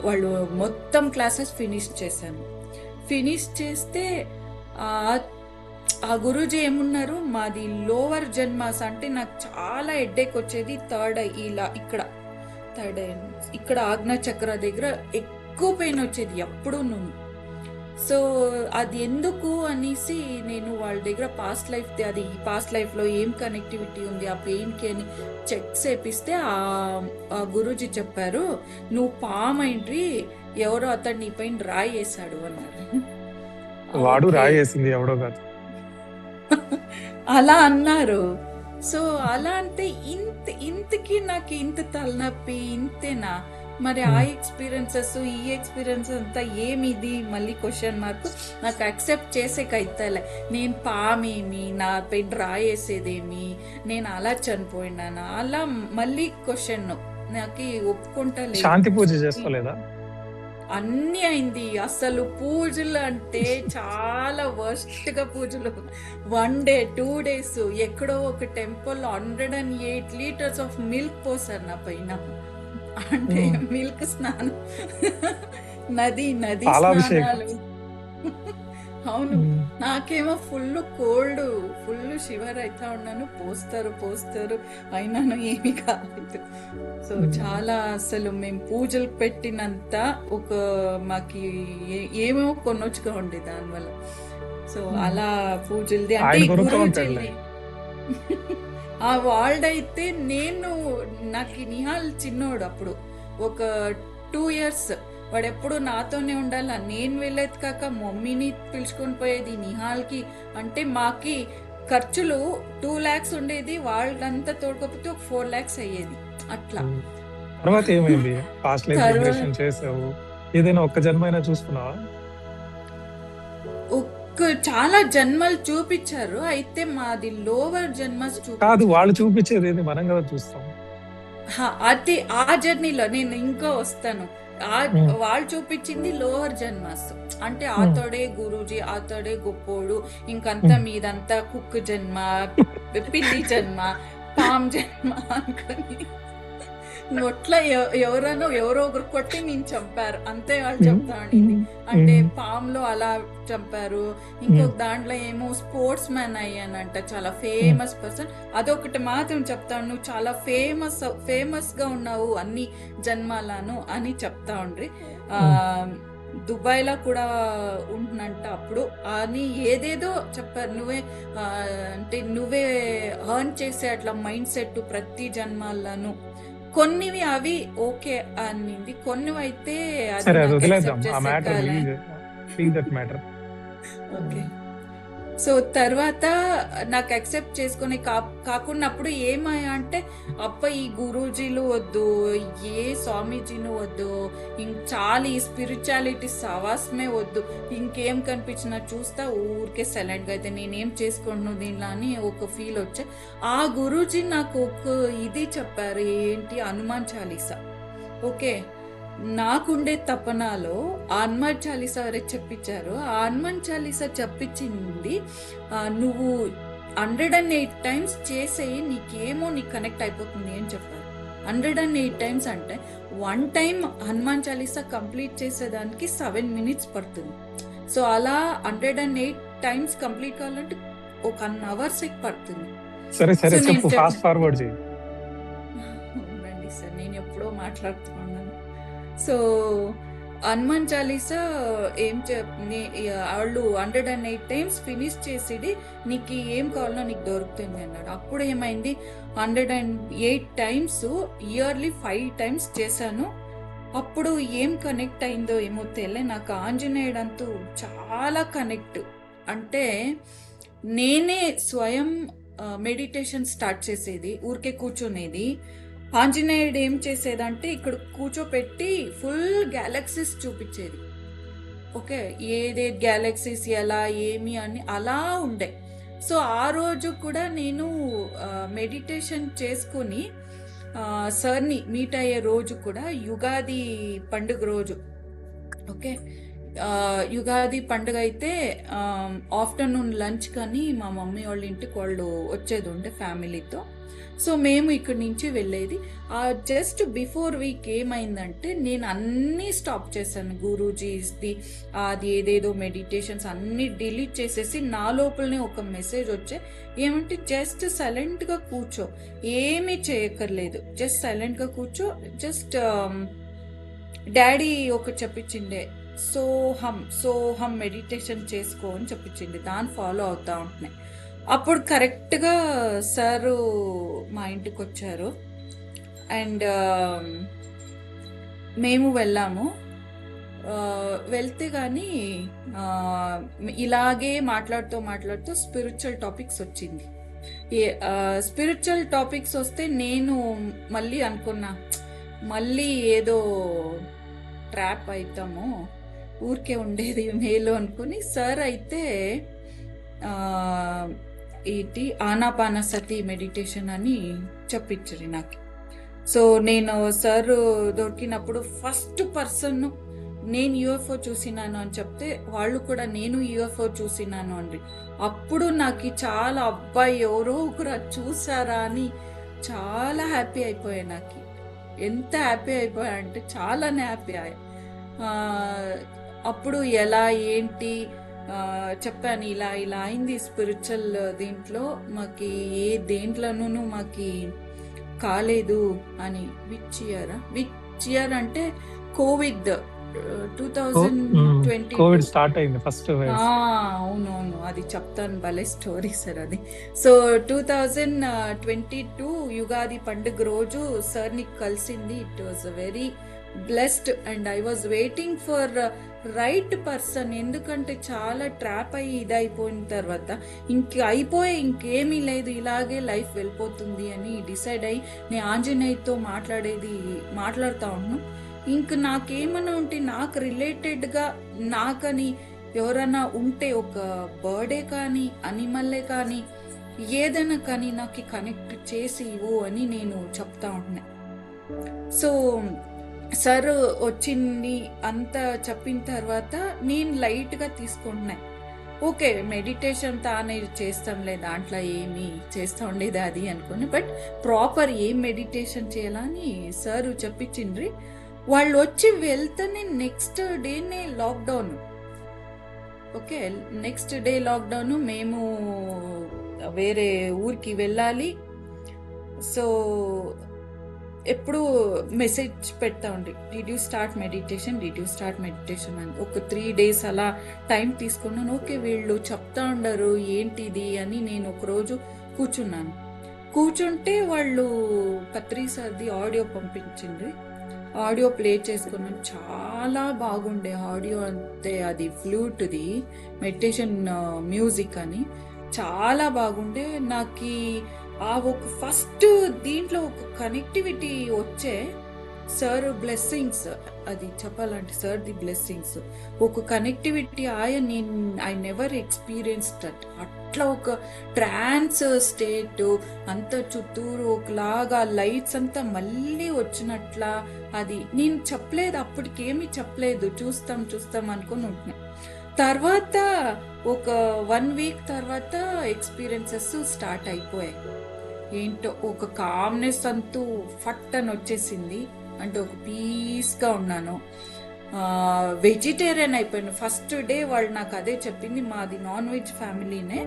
వాళ్ళు మొత్తం క్లాసెస్ ఫినిష్ చేశాను. ఫినిష్ చేస్తే ఆ గురూజీ ఏమున్నారు, మాది లోవర్ జన్మాస్ అంటే నాకు చాలా హెడ్ఏక్ వచ్చేది. థర్డ్ ఇక్కడ ఆజ్ఞా చక్ర దగ్గర ఎక్కువ పెయిన్ వచ్చేది ఎప్పుడు నువ్వు. సో అది ఎందుకు అనేసి నేను వాళ్ళ దగ్గర పాస్ట్ లైఫ్లో ఏం కనెక్టివిటీ ఉంది ఆ పెయిన్కి అని చెక్ చేపిస్తే ఆ గురూజీ చెప్పారు, నువ్వు పామైండ్రి, ఎవరో అతడు నీ పైన రాయి వేసాడు అన్నారు. వాడు రాయి వేసింది ఎవడో కాదు అలా అన్నారు. సో అలా అంటే ఇంతకి నాకు ఇంత తలనొప్పి ఇంతేనా మరి ఆ ఎక్స్పీరియన్సెస్ ఈ ఎక్స్పీరియన్స్ అంతా ఏమిది మళ్ళీ క్వశ్చన్ మార్క్. నాకు యాక్సెప్ట్ చేసేకైతలే. నేను పామేమి, నా పెన్ రాయేసేదేమి, నేను అలా చనిపోయినానా, అలా మళ్ళీ క్వశ్చన్ నాకు ఒప్పుకుంటలేదు. శాంతి పూజ చేసుకోలేదా? అన్నీ అయింది. అసలు పూజలు అంటే చాలా వర్స్ట్ గా పూజలు. 1 డే 2 days ఎక్కడో ఒక టెంపుల్ 108 liters ఆఫ్ మిల్క్ పోసారు నా పైన. అంటే మిల్క్ స్నానం, నది పాలాభిషేకం. స్నానాలు. అవును, నాకేమో ఫుల్ కోల్డ్, ఫుల్ షివర్ అవుతా ఉన్నాను. పోస్తారు అయినాను ఏమి కాలేదు. సో చాలా అసలు మేము పూజలు పెట్టినంత ఒక మాకి ఏమో కొనొచ్చుగా ఉండే దానివల్ల. సో అలా పూజలది అంటే ఆయన ఈ కొనుక్కు గురువుజీల్ని ఆ వాళ్ళైతే నాకు ఈ నిహాల్ చిన్నోడు అప్పుడు ఒక 2 years. వాడు ఎప్పుడు నాతోనే ఉండాల. నేను వెళ్ళేది కాక మమ్మీని పిలుచుకొని పోయేది నిహాల్కి. అంటే మాకి ఖర్చులు 2 lakhs ఉండేది, వాళ్ళంతా తోడుకోకపోతే ఒక 4 lakhs అయ్యేది అట్లా. తర్వాత ఏమైంది? పాస్ట్ లైఫ్ తర్వాత రిగ్రెషన్ చేసావు, ఏదైనా ఒక్క జన్మైనా చూసుకున్నావా? చాలా జన్మలు చూపించారు. అయితే మాది లోవర్ జన్మస్ కాదు, చూపించారు. వాళ్ళు చూపించేది ఏంది, మనం కదా చూస్తాం. అది ఆ జర్నీలో నేను ఇంకా వస్తాను. ఉమ్, వాళ్ళు చూపించింది లోవర్ జన్మస్. అంటే ఉమ్, ఆతోడే గురూజీ, ఆతోడే గొప్పోడు, ఇంకంతా ఉమ్. మీదంతా కుక్క జన్మ, పిల్లి జన్మ, పామ్ జన్మ అనుకొని నొట్ల ఎవరో ఒకరు కొట్టి నేను చంపారు అంతే వాళ్ళు చెప్తా ఉండింది. అంటే పామ్లో అలా చంపారు, ఇంకొక దాంట్లో ఏమో స్పోర్ట్స్ మ్యాన్ అయ్యానంట, చాలా ఫేమస్ పర్సన్. అదొకటి మాత్రం చెప్తాను, నువ్వు చాలా ఫేమస్ గా ఉన్నావు అన్ని జన్మాలను అని చెప్తా ఉండ్రి. దుబాయ్ లో కూడా ఉంటున్నంట అప్పుడు అని ఏదేదో చెప్పారు. అంటే నువ్వే ఎర్న్ చేసే అట్లా మైండ్ సెట్ ప్రతి జన్మాలను. కొన్నివి అవి ఓకే అనింది, కొన్ని అయితే అది సరే, అది నాకు వదిలేద్దాం. యాక్సెప్ట్ ఆ మ్యాటర్ చేసేకాలే. Leave that matter. Okay. So తర్వాత నాకు యాక్సెప్ట్ చేసుకుని కాకున్నప్పుడు ఏమయ్యా అంటే, అప్ప ఈ గురూజీలు వద్దు, ఏ స్వామీజీలు వద్దు, చాలా ఈ స్పిరిచువాలిటీ సవాసమే వద్దు, ఇంకేం కనిపించినా చూస్తా ఊరికే సైలెంట్గా అయితే నేనేం చేసుకుంటున్నాను దీనిలో అని ఒక ఫీల్ వచ్చే. ఆ గురూజీ నాకు ఒక ఇది చెప్పారు, ఏంటి, హనుమాన్ చాలీసా. ఓకే, నాకుండే తపనాలో ఆ హనుమాన్ చాలీసా వరకు చెప్పించారు. ఆ హనుమాన్ చాలీసా చెప్పించింది నువ్వు 108 times చేసేయి, నీకేమో నీకు కనెక్ట్ అయిపోతుంది అని చెప్పారు. 108 times అంటే 1 time హనుమాన్ చాలీసా కంప్లీట్ చేసేదానికి 7 minutes పడుతుంది. సో అలా 108 times కంప్లీట్ కావాలంటే ఒక 1 hour పడుతుంది. సరే సో నేను చెప్పు, ఫాస్ట్ ఫార్వర్డ్ చేయి. ఉండండి సార్, నేను ఎప్పుడో మాట్లాడుతూ ఉన్నాను. సో హనుమాన్ చాలీసా వాళ్ళు 108 times ఫినిష్ చేసేది, నీకు ఏం కావాలో నీకు దొరుకుతుంది అన్నాడు. అప్పుడు ఏమైంది, 108 times ఇయర్లీ 5 times చేశాను. అప్పుడు ఏం కనెక్ట్ అయిందో ఏమో తెలియ, నాకు ఆంజనేయుడంతూ చాలా కనెక్ట్. అంటే నేనే స్వయం మెడిటేషన్ స్టార్ట్ చేసేది, ఊరికే కూర్చునేది. ఆంజనేయుడు ఏం చేసేదంటే ఇక్కడ కూర్చోపెట్టి ఫుల్ గ్యాలక్సీస్ చూపించేది. ఓకే, ఏదే గ్యాలక్సీస్ ఎలా ఏమి అని అలా ఉండే. సో ఆ రోజు కూడా నేను మెడిటేషన్ చేసుకుని సార్ని మీట్ అయ్యే రోజు కూడా యుగాది పండుగ రోజు. ఓకే, యుగాది పండుగ అయితే ఆఫ్టర్నూన్ లంచ్ కానీ మా మమ్మీ వాళ్ళ ఇంటికి వాళ్ళు వచ్చేది ఉండే ఫ్యామిలీతో. సో మేము ఇక్కడి నుంచి వెళ్ళేది. జస్ట్ బిఫోర్ వీక్ ఏమైందంటే నేను అన్నీ స్టాప్ చేశాను. గురూజీస్ది అది ఏదేదో మెడిటేషన్స్ అన్నీ డిలీట్ చేసేసి నా లోపలనే ఒక మెసేజ్ వచ్చే, ఏమంటే జస్ట్ సైలెంట్గా కూర్చో, ఏమీ చేయక్కర్లేదు, జస్ట్ సైలెంట్గా కూర్చో, జస్ట్ డాడీ ఒకటి చెప్పించిండే, సోహం మెడిటేషన్ చేసుకో అని చెప్పించింది. దాన్ని ఫాలో అవుతా ఉంటున్నాయి. అప్పుడు కరెక్ట్గా సారు మా ఇంటికి వచ్చారు అండ్ మేము వెళ్ళాము. వెళ్తే కానీ ఇలాగే మాట్లాడుతూ స్పిరిచువల్ టాపిక్స్ వచ్చింది. స్పిరిచువల్ టాపిక్స్ వస్తే నేను మళ్ళీ అనుకున్నా, మళ్ళీ ఏదో ట్రాప్ అవుతామో, ఊరికే ఉండేది మేలు అనుకుని సార్ అయితే ఏంటి ఆనాపానసతి మెడిటేషన్ అని చెప్పించారు నాకు. సో నేను సార్ దొరికినప్పుడు ఫస్ట్ పర్సన్ నేను యూఎఫ్ఓ చూసినాను అని చెప్తే వాళ్ళు కూడా నేను యూఎఫ్ఓ చూసినాను అండి. అప్పుడు నాకు చాలా అబ్బాయి ఎవరో ఒకరు చూసారా అని చాలా హ్యాపీ అయిపోయా. నాకు ఎంత హ్యాపీ అయిపోయా అంటే చాలానే హ్యాపీ అయ్యా. అప్పుడు ఎలా ఏంటి చెప్పాను, ఇలా ఇలా అయింది స్పిరిచువల్ దీంట్లో, మాకు ఏ దేంట్లోనూ మాకు కాలేదు అని. విచ్ ఇయర్ అంటే కోవిడ్ 2020 కోవిడ్ స్టార్ట్ అయింది ఫస్ట్. అవునవును, అది చెప్తాను, భలే స్టోరీ సార్ అది. సో 2022 యుగాది పండుగ రోజు సార్ని కలిసింది. It was very blessed and I was waiting for right person. ఎందుకంటే చాలా ట్రాప్ అయ్యి ఇదైపోయిన తర్వాత ఇంకేమీ లేదు, ఇలాగే లైఫ్ వెళ్ళిపోతుంది అని డిసైడ్ అయ్యి నేను ఆంజనేయుతో మాట్లాడుతూ ఉన్నాను. ఇంక నాకేమన్నా ఉంటే నాకు రిలేటెడ్గా నాకని ఎవరైనా ఉంటే, ఒక బర్డే కానీ అనిమల్లే కానీ ఏదైనా కానీ నాకు కనెక్ట్ చేసి ఇవ్వు అని నేను చెప్తా ఉంటున్నా. సో సార్ వచ్చింది అంతా చెప్పిన తర్వాత నేను లైట్గా తీసుకుంటున్నా. ఓకే మెడిటేషన్ తానే చేస్తాం లేదా, దాంట్లో ఏమి చేస్తూ ఉండేది అది అనుకుని, బట్ ప్రాపర్ ఏం మెడిటేషన్ చేయాలని సార్ చెప్పించిండ్రి. వాళ్ళు వచ్చి వెళ్తేనే నెక్స్ట్ డేనే lockdown. Okay next day lockdown, మేము వేరే ఊరికి వెళ్ళాలి. సో ఎప్పుడు మెసేజ్ పెడతా ఉండి, డిడ్ యూ స్టార్ట్ మెడిటేషన్ అని. ఒక 3 days అలా టైం తీసుకున్నాను. ఓకే వీళ్ళు చెప్తా ఉండరు ఏంటిది అని నేను ఒకరోజు కూర్చుంటే వాళ్ళు పత్రి సార్ది ఆడియో పంపించింది. ఆడియో ప్లే చేసుకున్నాను. చాలా బాగుండే ఆడియో, అంతే అది ఫ్లూట్ది మెడిటేషన్ మ్యూజిక్ అని చాలా బాగుండే. నాకు ఆ ఒక ఫస్ట్ దీంట్లో ఒక కనెక్టివిటీ వచ్చే సార్ బ్లెస్సింగ్స్, అది చెప్పాలంటే సార్ ది బ్లెస్సింగ్స్, ఒక connectivity I never experienced that. అట్లా ఒక ట్రాన్స్ స్టేట్ అంత చుట్టూరు ఒకలాగా లైట్స్ అంతా మళ్ళీ వచ్చినట్లా. అది నేను చెప్పలేదు, అప్పటికేమీ చెప్పలేదు, చూస్తాం అనుకుని ఉంటున్నా. తర్వాత ఒక 1 week తర్వాత ఎక్స్పీరియన్సెస్ స్టార్ట్ అయిపోయాయి. ఏంటో ఒక కామ్నెస్ అంటూ ఫట్ అని వచ్చేసింది. అంటే ఒక పీస్గా ఉన్నాను. వెజిటేరియన్ అయిపోయాను. ఫస్ట్ డే వాళ్ళు నాకు అదే చెప్పింది, మాది నాన్ వెజ్ ఫ్యామిలీనే,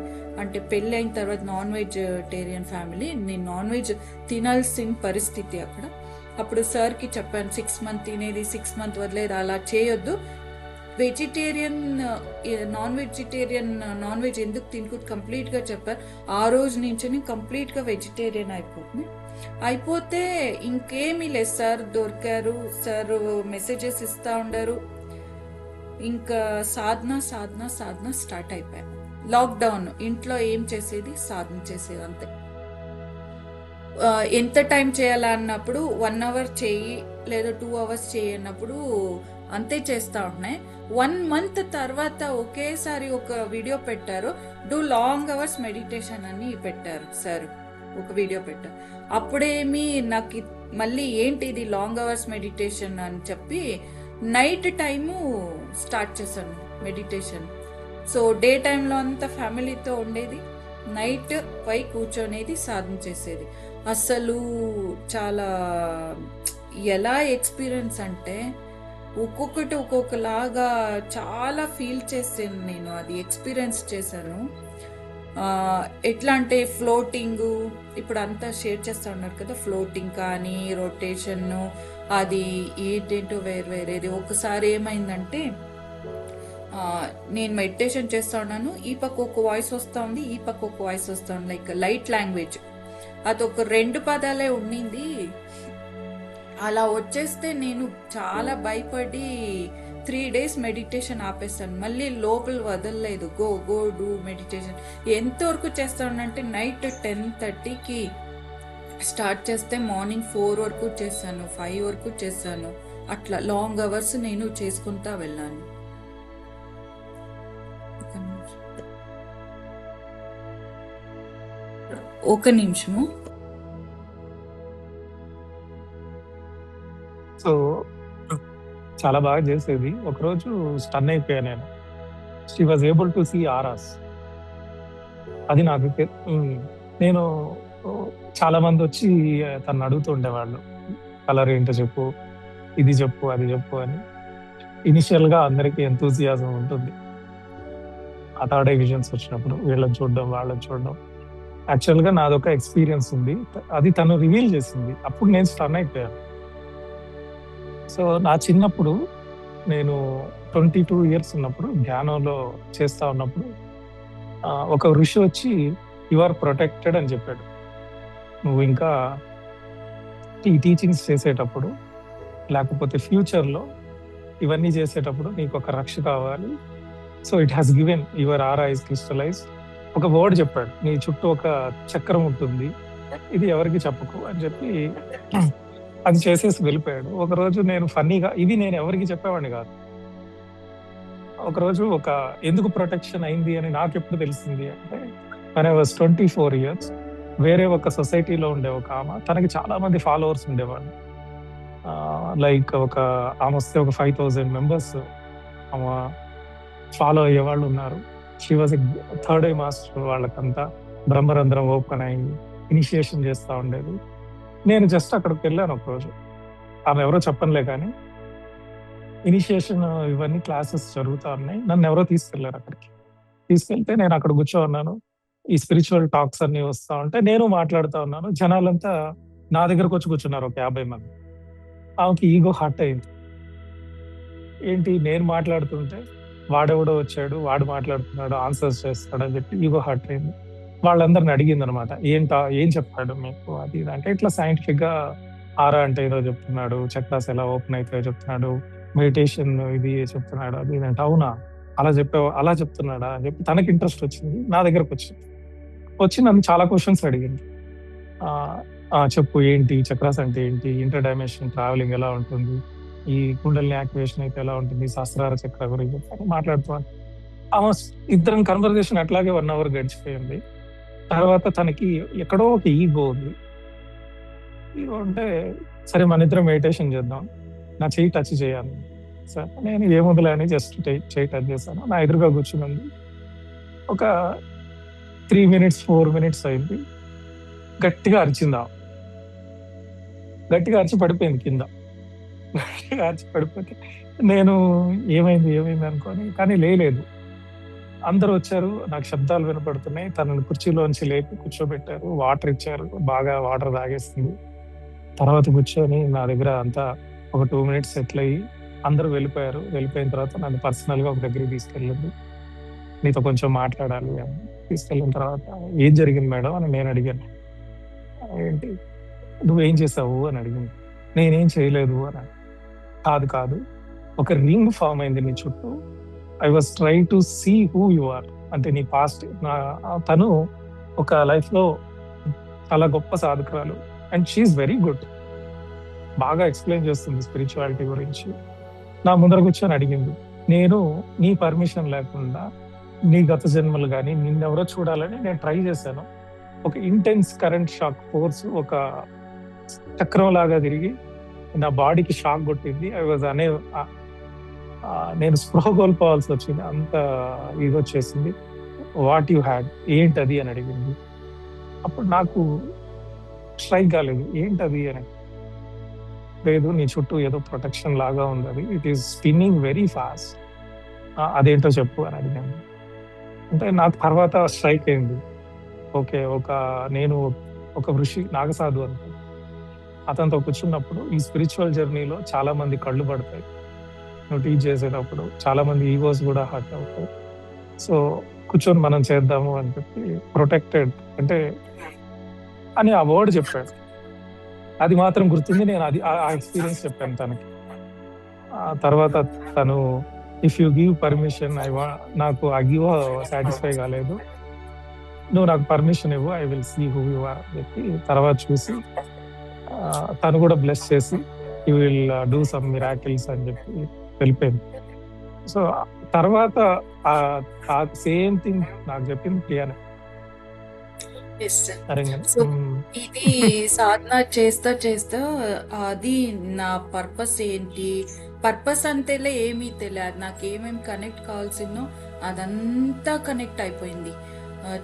అంటే పెళ్ళి అయిన తర్వాత నాన్ వెజిటేరియన్ ఫ్యామిలీ, నేను నాన్ వెజ్ తినాల్సిన పరిస్థితి అక్కడ. అప్పుడు సార్కి చెప్పాను 6 months తినేది 6 months వదిలేదు, అలా చేయొద్దు, వెజిటేరియన్ నాన్ వెజ్ ఎందుకు తినకూడదు కంప్లీట్గా చెప్పారు. ఆ రోజు నుంచి కంప్లీట్గా వెజిటేరియన్ అయిపోతే ఇంకేమీ లేదు. సార్ దొరికారు, సార్ మెసేజెస్ ఇస్తా ఉండరు. ఇంకా సాధన స్టార్ట్ అయిపోయాయి. లాక్డౌన్, ఇంట్లో ఏం చేసేది, సాధన చేసేది అంతే. ఎంత టైం చేయాలన్నప్పుడు 1 hour చేయి లేదా 2 hours చేయి అన్నప్పుడు అంతే చేస్తా ఉన్నాయి. 1 month తర్వాత ఒకేసారి ఒక వీడియో పెట్టారు, డూ లాంగ్ అవర్స్ మెడిటేషన్ అని పెట్టారు సార్, ఒక వీడియో పెట్టారు. అప్పుడేమి నాకు మళ్ళీ ఏంటి ఇది లాంగ్ అవర్స్ మెడిటేషన్ అని చెప్పి నైట్ టైము స్టార్ట్ చేశాను మెడిటేషన్. సో డే టైంలో అంతా ఫ్యామిలీతో ఉండేది, నైట్ పై కూర్చొనేది, సాధన చేసేది. అసలు చాలా ఎలా ఎక్స్పీరియన్స్ అంటే ఒక్కొక్కటి ఒక్కొక్కలాగా చాలా ఫీల్ చేసాను నేను, అది ఎక్స్పీరియన్స్ చేశాను. ఎట్లా అంటే ఫ్లోటింగ్, ఇప్పుడు అంతా షేర్ చేస్తూ ఉన్నారు కదా, ఫ్లోటింగ్ కానీ రొటేషన్, అది ఏంటేంటో వేరేది. ఒకసారి ఏమైందంటే నేను మెడిటేషన్ చేస్తూ ఉన్నాను, ఈ పక్క ఒక వాయిస్ వస్తూ ఉంది, ఈ పక్క ఒక వాయిస్ వస్తూ ఉంది, లైక్ లైట్ లాంగ్వేజ్. అదొక 2 పదాలే ఉండింది. అలా వచ్చేస్తే నేను చాలా భయపడి 3 days మెడిటేషన్ ఆపేస్తాను. మళ్ళీ లోపల వదలలేదు, గో డూ మెడిటేషన్. ఎంతవరకు చేస్తానంటే నైట్ 10:30కి స్టార్ట్ చేస్తే మార్నింగ్ 4 వరకు చేశాను, 5 వరకు చేశాను. అట్లా లాంగ్ అవర్స్ నేను చేసుకుంటా వెళ్ళాను. ఒక నిమిషము. సో చాలా బాగా చేసేది. ఒకరోజు స్టన్ అయిపోయా నేను. She was able to see auras. అది నాకు నేను చాలా మంది వచ్చి తను అడుగుతూ ఉండేవాళ్ళు, కలర్ ఏంటో చెప్పు, ఇది చెప్పు, అది చెప్పు అని. ఇనిషియల్ గా అందరికీ ఎంతూజియాజం ఉంటుంది ఆ థర్డ్ ఐ విజన్స్ వచ్చినప్పుడు, వీళ్ళని చూడడం వాళ్ళని చూడడం. యాక్చువల్ గా నాదొక ఎక్స్పీరియన్స్ ఉంది, అది తను రివీల్ చేసింది. అప్పుడు నేను స్టన్ అయిపోయాను. సో నా చిన్నప్పుడు నేను 22 years ఉన్నప్పుడు ధ్యానంలో చేస్తా ఉన్నప్పుడు ఒక ఋషి వచ్చి యు ఆర్ ప్రొటెక్టెడ్ అని చెప్పాడు. నువ్వు ఇంకా ఈ టీచింగ్స్ చేసేటప్పుడు లేకపోతే ఫ్యూచర్లో ఇవన్నీ చేసేటప్పుడు నీకు ఒక రక్ష కావాలి. So it has given your aura is crystallised. ఒక వర్డ్ చెప్పాడు, నీ చుట్టూ ఒక చక్రం ఉంటుంది, ఇది ఎవరికి చెప్పకు అని చెప్పి అది చేసేసి వెళ్ళిపోయాడు. ఒకరోజు నేను ఫన్నీగా, ఇది నేను ఎవరికి చెప్పేవాడిని కాదు. ఒకరోజు ఎందుకు ప్రొటెక్షన్ అయింది అని నాకు ఎప్పుడు తెలిసింది అంటే, when I was 24 years, వేరే ఒక సొసైటీలో ఉండే ఒక ఆమె, తనకి చాలా మంది ఫాలోవర్స్ ఉండేవాళ్ళు. లైక్ ఆమె వస్తే ఒక 5,000 members ఆమె ఫాలో అయ్యే వాళ్ళు ఉన్నారు. She was third eye master. వాళ్ళకంతా బ్రహ్మరంధ్రం ఓపెన్ అయ్యి ఇనిషియేషన్ చేస్తూ ఉండేది. నేను జస్ట్ అక్కడికి వెళ్ళాను ఒకరోజు. ఆమె ఎవరో చెప్పనులే కానీ ఇనిషియేషన్ ఇవన్నీ క్లాసెస్ జరుగుతూ ఉన్నాయి. నన్ను ఎవరో తీసుకెళ్లారు అక్కడికి. తీసుకెళ్తే నేను అక్కడ కూర్చోన్నాను. ఈ స్పిరిచువల్ టాక్స్ అన్ని వస్తూ ఉంటే నేను మాట్లాడుతూ ఉన్నాను. జనాలంతా నా దగ్గరకు వచ్చి కూర్చున్నారు, ఒక 50 మంది. ఆమెకి ఈగో హర్ట్ అయింది. ఏంటి నేను మాట్లాడుతుంటే వాడెవడో వచ్చాడు, వాడు మాట్లాడుతున్నాడు, ఆన్సర్స్ చేస్తాడు అని చెప్పి ఈగో హర్ట్ అయింది. వాళ్ళందరిని అడిగింది అనమాట, ఏం చెప్పాడు మీకు అది ఇది అంటే, ఇట్లా సైంటిఫిక్ గా ఆరా అంటే ఏదో చెప్తున్నాడు, చక్రాస్ ఎలా ఓపెన్ అవుతాయో చెప్తున్నాడు, మెడిటేషన్ ఇది చెప్తున్నాడు, అది ఇది అంటే. అవునా, అలా చెప్తున్నాడా అని చెప్పి తనకి ఇంట్రెస్ట్ వచ్చింది. నా దగ్గరకు వచ్చి నన్ను చాలా క్వశ్చన్స్ అడిగింది. చెప్పు, ఏంటి చక్రాస్ అంటే ఏంటి, ఇంటర్ డైమెన్షన్ ట్రావెలింగ్ ఎలా ఉంటుంది, ఈ కుండలిని యాక్టివేషన్ అయితే ఎలా ఉంటుంది, సహస్రార చక్ర గురించి మాట్లాడుతున్నాను. ఆమె ఇద్దరం కన్వర్జేషన్ అట్లాగే 1 hour గడిచిపోయింది. తర్వాత తనకి ఎక్కడో ఒక ఈగో ఉంది. ఈగో అంటే, సరే మన ఇద్దరం మెడిటేషన్ చేద్దాం, నా చెయ్యి టచ్ చేయాలి సార్. నేను ఏముందులే అని జస్ట్ చెయ్యి టచ్ చేశాను. నా ఎదురుగా కూర్చుంది. ఒక 3 minutes 4 minutes అయింది. గట్టిగా అరిచిందా, గట్టిగా అరిచి పడిపోయింది కింద. గట్టిగా అరిచి పడిపోతే నేను ఏమైంది అనుకోని, కానీ లేదు. అందరూ వచ్చారు, నాకు శబ్దాలు వినపడుతున్నాయి. తనని కుర్చీలోంచి లేపి కూర్చోబెట్టారు, వాటర్ ఇచ్చారు, బాగా వాటర్ తాగేసింది. తర్వాత కూర్చొని నా దగ్గర అంతా ఒక 2 minutes సెటిల్ అయ్యి అందరూ వెళ్ళిపోయారు. వెళ్ళిపోయిన తర్వాత నన్ను పర్సనల్ గా ఒక దగ్గరికి తీసుకెళ్ళింది. నీతో కొంచెం మాట్లాడాలి అని తీసుకెళ్ళిన తర్వాత, ఏం జరిగింది మేడం అని నేను అడిగాను. ఏంటి నువ్వేం చేసావు అని అడిగింది. నేనేం చేయలేదు అని. కాదు, ఒక రింగ్ ఫామ్ అయింది నీ చుట్టూ. I was try to see who you are. అంటే నీ పాస్ట్. తను ఒక లైఫ్ లో చాలా గొప్ప సాధకురాలు అండ్ షీఈస్ వెరీ గుడ్. బాగా ఎక్స్ప్లెయిన్ చేస్తుంది స్పిరిచువాలిటీ గురించి. నా ముందర కూర్చొని అడిగింది, నేను నీ పర్మిషన్ లేకుండా నీ గత జన్మలు కానీ నిన్నెవరో చూడాలని నేను ట్రై చేశాను. ఒక ఇంటెన్స్ కరెంట్ షాక్ ఫోర్స్ ఒక చక్రం లాగా తిరిగి నా బాడీకి షాక్ కొట్టింది. నేను స్పృహ కోల్పోవాల్సి వచ్చింది, అంత ఇది వచ్చేసింది. వాట్ యు హ్యాడ్, ఏంటది అని అడిగింది. అప్పుడు నాకు స్ట్రైక్ కాలేదు, ఏంటది అని. లేదు, నీ చుట్టూ ఏదో ప్రొటెక్షన్ లాగా ఉంది, అది it is spinning very fast, అదేంటో చెప్పు అని అడిగాను. అంటే నాకు తర్వాత స్ట్రైక్ అయింది. ఓకే, నేను ఒక ఋషి నాగసాధు అంట, అతనితో కూర్చున్నప్పుడు ఈ స్పిరిచువల్ జర్నీలో చాలా మంది కళ్ళు పడతాయి. నువ్వు టీచ్ చేసేటప్పుడు చాలా మంది ఈగోస్ కూడా హర్ట్ అవుతాయి. సో కూర్చొని మనం చేద్దాము అని చెప్పి, ప్రొటెక్టెడ్ అంటే అని ఆ వర్డ్ చెప్పాడు. అది మాత్రం గుర్తుంది. నేను ఆ ఎక్స్పీరియన్స్ చెప్పాను తనకి. ఆ తర్వాత తను ఇఫ్ యూ గివ్ పర్మిషన్, నాకు ఆ గివ్ సాటిస్ఫై కాలేదు. నువ్వు నాకు పర్మిషన్ ఇవ్వు, I will see who you are అని చెప్పి తర్వాత చూసి తను కూడా బ్లెస్ చేసి you will do some miracles అని చెప్పి వెళ్ళిపోయింది. సో తర్వాత ఆ సేమ్ థింగ్ నాకు చెప్పింది ప్రియానే. Yes sir. సరేనా? సో ఇది సాధన చేస్తా చేస్తా అది నా పర్పస్ ఏంటి, పర్పస్ అంతేలే ఏమీ తెలియదు, నాకు ఏమేమి కనెక్ట్ కావాల్సిందో అదంతా కనెక్ట్ అయిపోయింది.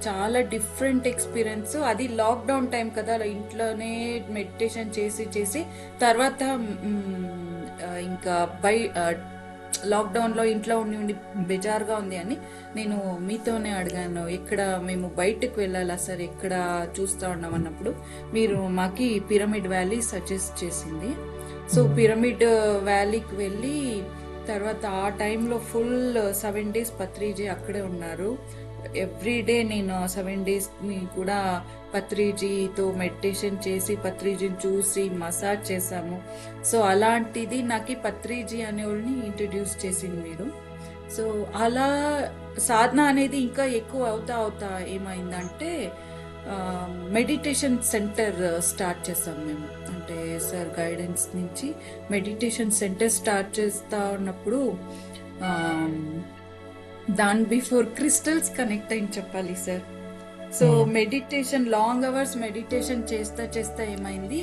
చాలా డిఫరెంట్ ఎక్స్పీరియన్స్. అది లాక్డౌన్ టైం కదా, ఇంట్లోనే మెడిటేషన్ చేసి చేసి తర్వాత ఇంకా లాక్డౌన్లో ఇంట్లో ఉండి ఉండి బెజార్గా ఉంది అని నేను మీతోనే అడిగాను, ఎక్కడ మేము బయటకు వెళ్ళాలా సార్, ఎక్కడ చూస్తూ ఉన్నాం అన్నప్పుడు మీరు మాకి పిరమిడ్ వ్యాలీ సజెస్ట్ చేసింది. సో పిరమిడ్ వ్యాలీకి వెళ్ళి తర్వాత ఆ టైంలో ఫుల్ 7 days పత్రిజీ అక్కడే ఉన్నారు. ఎవ్రీడే నేను 7 daysని కూడా పత్రిజీతో మెడిటేషన్ చేసి పత్రిజీని చూసి మసాజ్ చేశాము. సో అలాంటిది నాకు పత్రిజీ అనేవాళ్ళని ఇంట్రడ్యూస్ చేసింది మీరు. సో అలా సాధన అనేది ఇంకా ఎక్కువ అవుతా ఏమైందంటే మెడిటేషన్ సెంటర్ స్టార్ట్ చేసాం మేము. అంటే సార్ గైడెన్స్ నుంచి మెడిటేషన్ సెంటర్ స్టార్ట్ చేస్తా ఉన్నప్పుడు దాని బిఫోర్ క్రిస్టల్స్ కనెక్ట్ అయింది చెప్పాలి sir. So meditation long hours meditation చేస్తా ఏమైంది,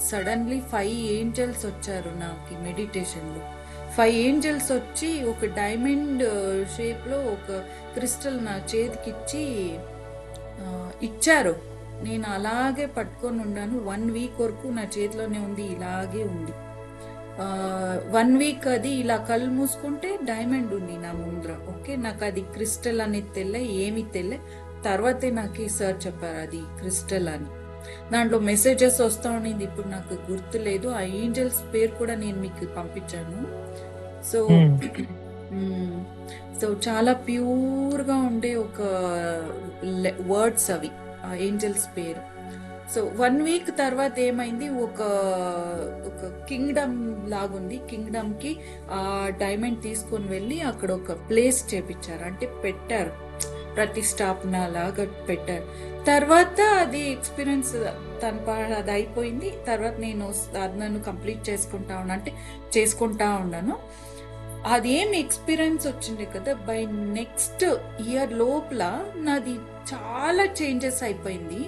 సడన్లీ 5 angels వచ్చారు నాకు మెడిటేషన్లో. 5 angels వచ్చి ఒక డైమండ్ షేప్లో ఒక క్రిస్టల్ నా చేతికిచ్చి ఇచ్చారు. నేను అలాగే పట్టుకొని ఉన్నాను. 1 week వరకు నా చేతిలోనే ఉంది, ఇలాగే ఉంది. 1 week అది ఇలా కళ్ళు మూసుకుంటే డైమండ్ ఉంది నా ముందర. ఓకే, నాకు అది క్రిస్టల్ అనేది తెల్లే, ఏమి తెల్లే. తర్వాతే నాకు సార్ చెప్పారు అది క్రిస్టల్ అని. దాంట్లో మెసేజెస్ వస్తూ ఉండింది, ఇప్పుడు నాకు గుర్తులేదు. ఆ ఏంజల్స్ పేరు కూడా నేను మీకు పంపించాను. సో సో చాలా ప్యూర్గా ఉండే ఒక వర్డ్స్ అవి ఆ ఏంజల్స్ పేరు. సో 1 week తర్వాత ఏమైంది, ఒక కింగ్డమ్ లాగుంది. కింగ్డమ్కి ఆ డైమండ్ తీసుకొని వెళ్ళి అక్కడ ఒక ప్లేస్ చేపించారు, అంటే పెట్టారు, ప్రతిష్టాపన లాగా పెట్టారు. తర్వాత అది ఎక్స్పీరియన్స్ అది అయిపోయింది. తర్వాత నేను సాధనను కంప్లీట్ చేసుకుంటా ఉన్నాను. అదేం ఎక్స్పీరియన్స్ వచ్చింది కదా, బై నెక్స్ట్ ఇయర్ లోపల నాది చాలా చేంజెస్ అయిపోయింది.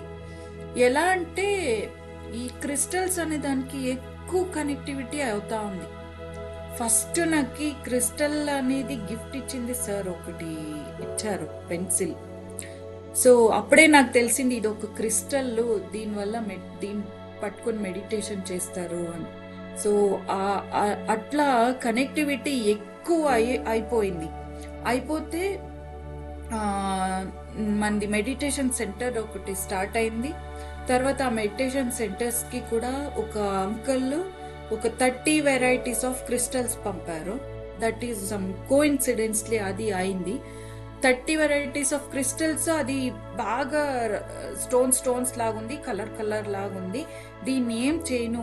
ఎలా అంటే ఈ క్రిస్టల్స్ అనే దానికి ఎక్కువ కనెక్టివిటీ అవుతా ఉంది. ఫస్ట్ నాకు క్రిస్టల్ అనేది గిఫ్ట్ ఇచ్చింది సార్, ఒకటి ఇచ్చారు పెన్సిల్. సో అప్పుడే నాకు తెలిసింది ఇది ఒక క్రిస్టల్, దీనివల్ల దీన్ని పట్టుకొని మెడిటేషన్ చేస్తారు అని. సో అట్లా కనెక్టివిటీ ఎక్కువ అయిపోతే మనది మెడిటేషన్ సెంటర్ ఒకటి స్టార్ట్ అయింది. తర్వాత ఆ మెడిటేషన్ సెంటర్స్కి కూడా ఒక అంకల్ ఒక 30 varieties ఆఫ్ క్రిస్టల్స్ పంపారు. దట్ ఈస్ సమ్ కోఇన్సిడెన్స్లీ అది అయింది. 30 varieties ఆఫ్ క్రిస్టల్స్, అది బాగా స్టోన్స్ లాగుంది, కలర్ లాగుంది. దీన్ని ఏం చేయను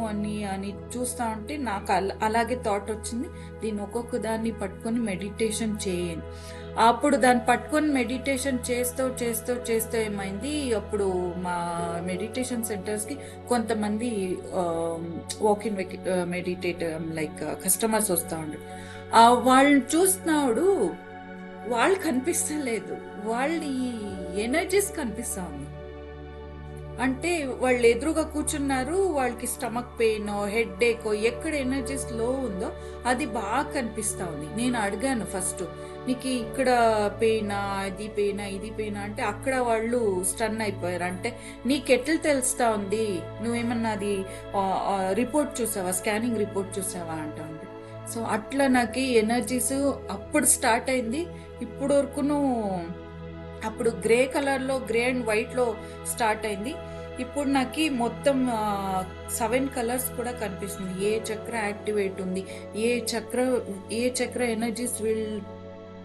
అని చూస్తా ఉంటే నాకు అలాగే థాట్ వచ్చింది, దీన్ని ఒక్కొక్క దాన్ని పట్టుకొని మెడిటేషన్ చేయను. అప్పుడు దాన్ని పట్టుకొని మెడిటేషన్ చేస్తూ ఏమైంది, అప్పుడు మా మెడిటేషన్ సెంటర్స్కి కొంతమంది వాకింగ్ మెడిటేటర్ లైక్ కస్టమర్స్ వస్తూ ఉండే, వాళ్ళని చూస్తున్నాడు, వాళ్ళు కనిపిస్తలేదు, వాళ్ళ ఈ ఎనర్జీస్ కనిపిస్తా ఉంది. అంటే వాళ్ళు ఎదురుగా కూర్చున్నారు, వాళ్ళకి స్టమక్ పెయిన్, హెడ్ ఏక్, ఎక్కడ ఎనర్జీస్ లో ఉందో అది బాగా కనిపిస్తా ఉంది. నేను అడిగాను ఫస్ట్, నీకు ఇక్కడ పెయినా, ఇది పెయినా అంటే అక్కడ వాళ్ళు స్టన్ అయిపోయారు. అంటే నీకు ఎట్లా తెలుస్తా ఉంది, నువ్వేమన్నా అది రిపోర్ట్ చూసావా, స్కానింగ్ రిపోర్ట్ చూసావా అంటా ఉంది. సో అట్లా నాకు ఎనర్జీస్ అప్పుడు స్టార్ట్ అయింది. ఇప్పుడు వరకును అప్పుడు గ్రే కలర్లో, గ్రే అండ్ వైట్లో స్టార్ట్ అయింది. ఇప్పుడు నాకు మొత్తం 7 colors కూడా కనిపిస్తుంది. ఏ చక్ర యాక్టివేట్ ఉంది, ఏ చక్ర ఎనర్జీస్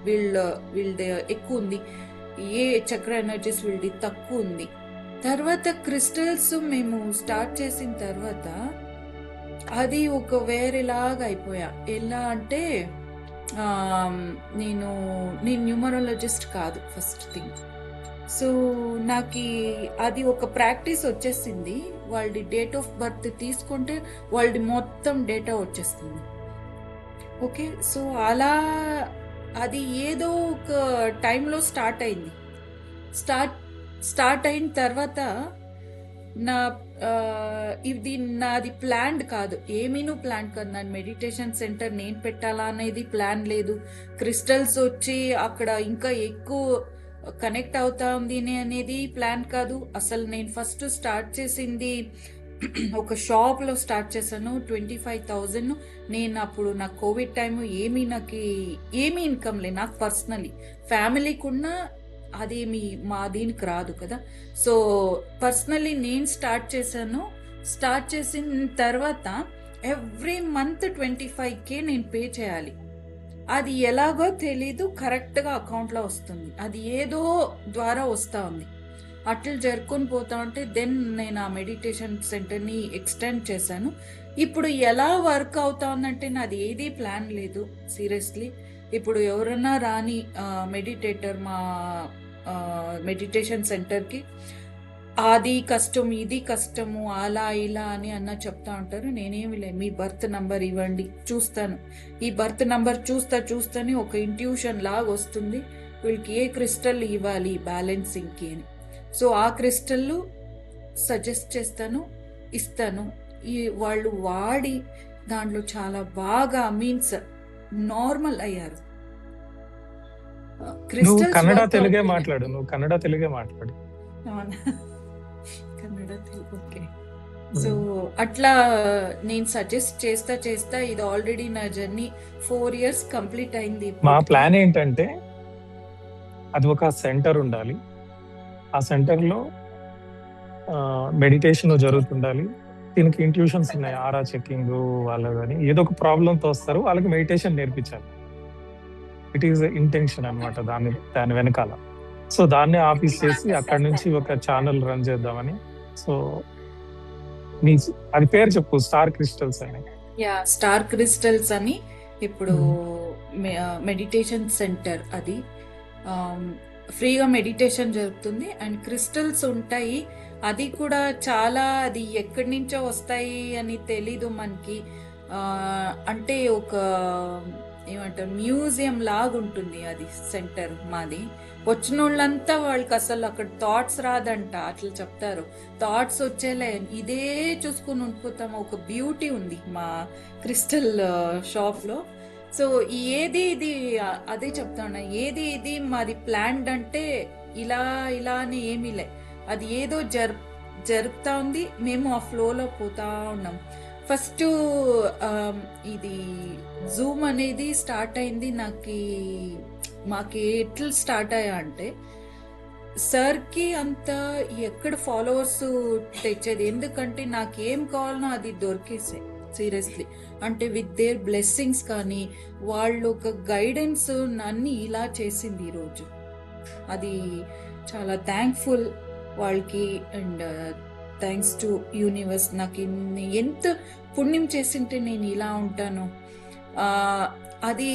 వీళ్ళది ఎక్కువ ఉంది, ఏ చక్ర ఎనర్జీస్ వీళ్ళది తక్కువ ఉంది. తర్వాత క్రిస్టల్స్ మేము స్టార్ట్ చేసిన తర్వాత అది ఒక వేరేలాగా అయిపోయా. ఎలా అంటే నేను న్యూమరాలజిస్ట్ కాదు. ఫస్ట్ థింగ్ సో నాకు అది ఒక ప్రాక్టీస్ వచ్చేసింది. వాళ్ళది డేట్ ఆఫ్ బర్త్ తీసుకుంటే వాళ్ళది మొత్తం డేటా వచ్చేస్తుంది. ఓకే. సో అలా అది ఏదో ఒక టైంలో స్టార్ట్ అయింది. స్టార్ట్ అయిన తర్వాత నా ఇది నాది ప్లాన్డ్ కాదు, ఏమీనూ ప్లాన్ కాదు. నా మెడిటేషన్ సెంటర్ నేను పెట్టాలా అనేది ప్లాన్ లేదు. క్రిస్టల్స్ వచ్చి అక్కడ ఇంకా ఎక్కువ కనెక్ట్ అవుతా ఉంది అనేది ప్లాన్ కాదు. అసలు నేను ఫస్ట్ స్టార్ట్ చేసింది ఒక షాప్లో స్టార్ట్ చేశాను. 25,000. నేను అప్పుడు నాకు కోవిడ్ టైము ఏమీ ఇన్కమ్ లేదు నాకు పర్సనలీ. ఫ్యామిలీకి ఉన్న అదేమి మా దీనికి రాదు కదా. సో పర్సనలీ నేను స్టార్ట్ చేశాను. స్టార్ట్ చేసిన తర్వాత ఎవ్రీ మంత్ 25K నేను పే చేయాలి. అది ఎలాగో తెలీదు, కరెక్ట్గా అకౌంట్లో వస్తుంది. అది ఏదో ద్వారా వస్తూ ఉంది. అట్లా జరుపుకొని పోతా ఉంటే దెన్ నేను ఆ మెడిటేషన్ సెంటర్ని ఎక్స్టెండ్ చేశాను. ఇప్పుడు ఎలా వర్క్ అవుతా ఉందంటే నాది ఏది ప్లాన్ లేదు సీరియస్లీ. ఇప్పుడు ఎవరన్నా రాని మెడిటేటర్ మా మెడిటేషన్ సెంటర్కి అది కష్టం ఇది కష్టము అలా ఇలా అని చెప్తా ఉంటారు. నేనేమి లే, మీ బర్త్ నంబర్ ఇవ్వండి చూస్తాను. ఈ బర్త్ నంబర్ చూస్తానే ఒక ఇంట్యూషన్ లాగా వస్తుంది వీళ్ళకి ఏ క్రిస్టల్ ఇవ్వాలి బ్యాలెన్సింగ్కి అని. సో ఆ క్రిస్టల్ సజెస్ట్ చేస్తాను, ఇస్తాను. వాళ్ళు వాడి దాంట్లో చాలా బాగా మీన్స్ నార్మల్ అయ్యారు. నువ్వు కన్నడ తెలుగే మాట్లాడు. కన్నడ తెలుగు. ఓకే. సో అట్లా నేను సజెస్ట్ చేస్తా ఇది ఆల్రెడీ నా జర్నీ 4 years కంప్లీట్ అయింది. మా ప్లాన్ ఏంటంటే అది ఒక సెంటర్ ఉండాలి. ఆ సెంటర్లో మెడిటేషన్ జరుగుతుండాలి. దీనికి ఇంట్యూషన్స్ ఉన్నాయి, ఆరా చెకింగ్ వాళ్ళ కానీ ఏదో ఒక ప్రాబ్లంతో వస్తారు, వాళ్ళకి మెడిటేషన్ నేర్పించాలి. ఇట్ ఈస్ ఇంటెన్షన్ అనమాట దాని వెనకాల. సో దాన్ని ఆఫీస్ చేసి అక్కడ నుంచి ఒక ఛానల్ రన్ చేద్దామని. సో అది పేరు చెప్పు, స్టార్ క్రిస్టల్స్ అని. స్టార్ క్రిస్టల్స్ అని ఇప్పుడు మెడిటేషన్ సెంటర్. అది ఫ్రీగా మెడిటేషన్ జరుగుతుంది అండ్ క్రిస్టల్స్ ఉంటాయి. అది కూడా చాలా, అది ఎక్కడి నుంచో వస్తాయి అని తెలీదు మనకి. అంటే ఒక ఏమంటారు మ్యూజియం లాగా ఉంటుంది అది సెంటర్ మాది. వచ్చిన వాళ్ళంతా వాళ్ళకి అసలు అక్కడ థాట్స్ రాదంట, అట్లా చెప్తారు. థాట్స్ వచ్చేలే ఇదే చూసుకుని ఉండిపోతాం. ఒక బ్యూటీ ఉంది మా క్రిస్టల్ షాప్లో. సో ఏది ఇది అదే చెప్తాను, ఏది ఇది మాది ప్లాన్డ్ అంటే ఇలా అని ఏమీ లే, అది ఏదో జరుపుతా ఉంది, మేము ఆ ఫ్లోలో పోతా ఉన్నాం. ఫస్ట్ ఇది జూమ్ అనేది స్టార్ట్ అయింది మాకు ఎట్లా స్టార్ట్ అయ్యా అంటే సార్కి అంత ఎక్కడ ఫాలోవర్స్ తెచ్చేది, ఎందుకంటే నాకు ఏం కావాలనో అది దొరికేసాయి సీరియస్లీ. అంటే విత్ దేర్ బ్లెస్సింగ్స్ కానీ వాళ్ళు ఒక గైడెన్స్ అన్ని ఇలా చేసింది ఈరోజు. అది చాలా థ్యాంక్ఫుల్ వాళ్ళకి అండ్ థ్యాంక్స్ టు యూనివర్స్. నాకు ఎంత పుణ్యం చేసింటే నేను ఇలా ఉంటాను. అది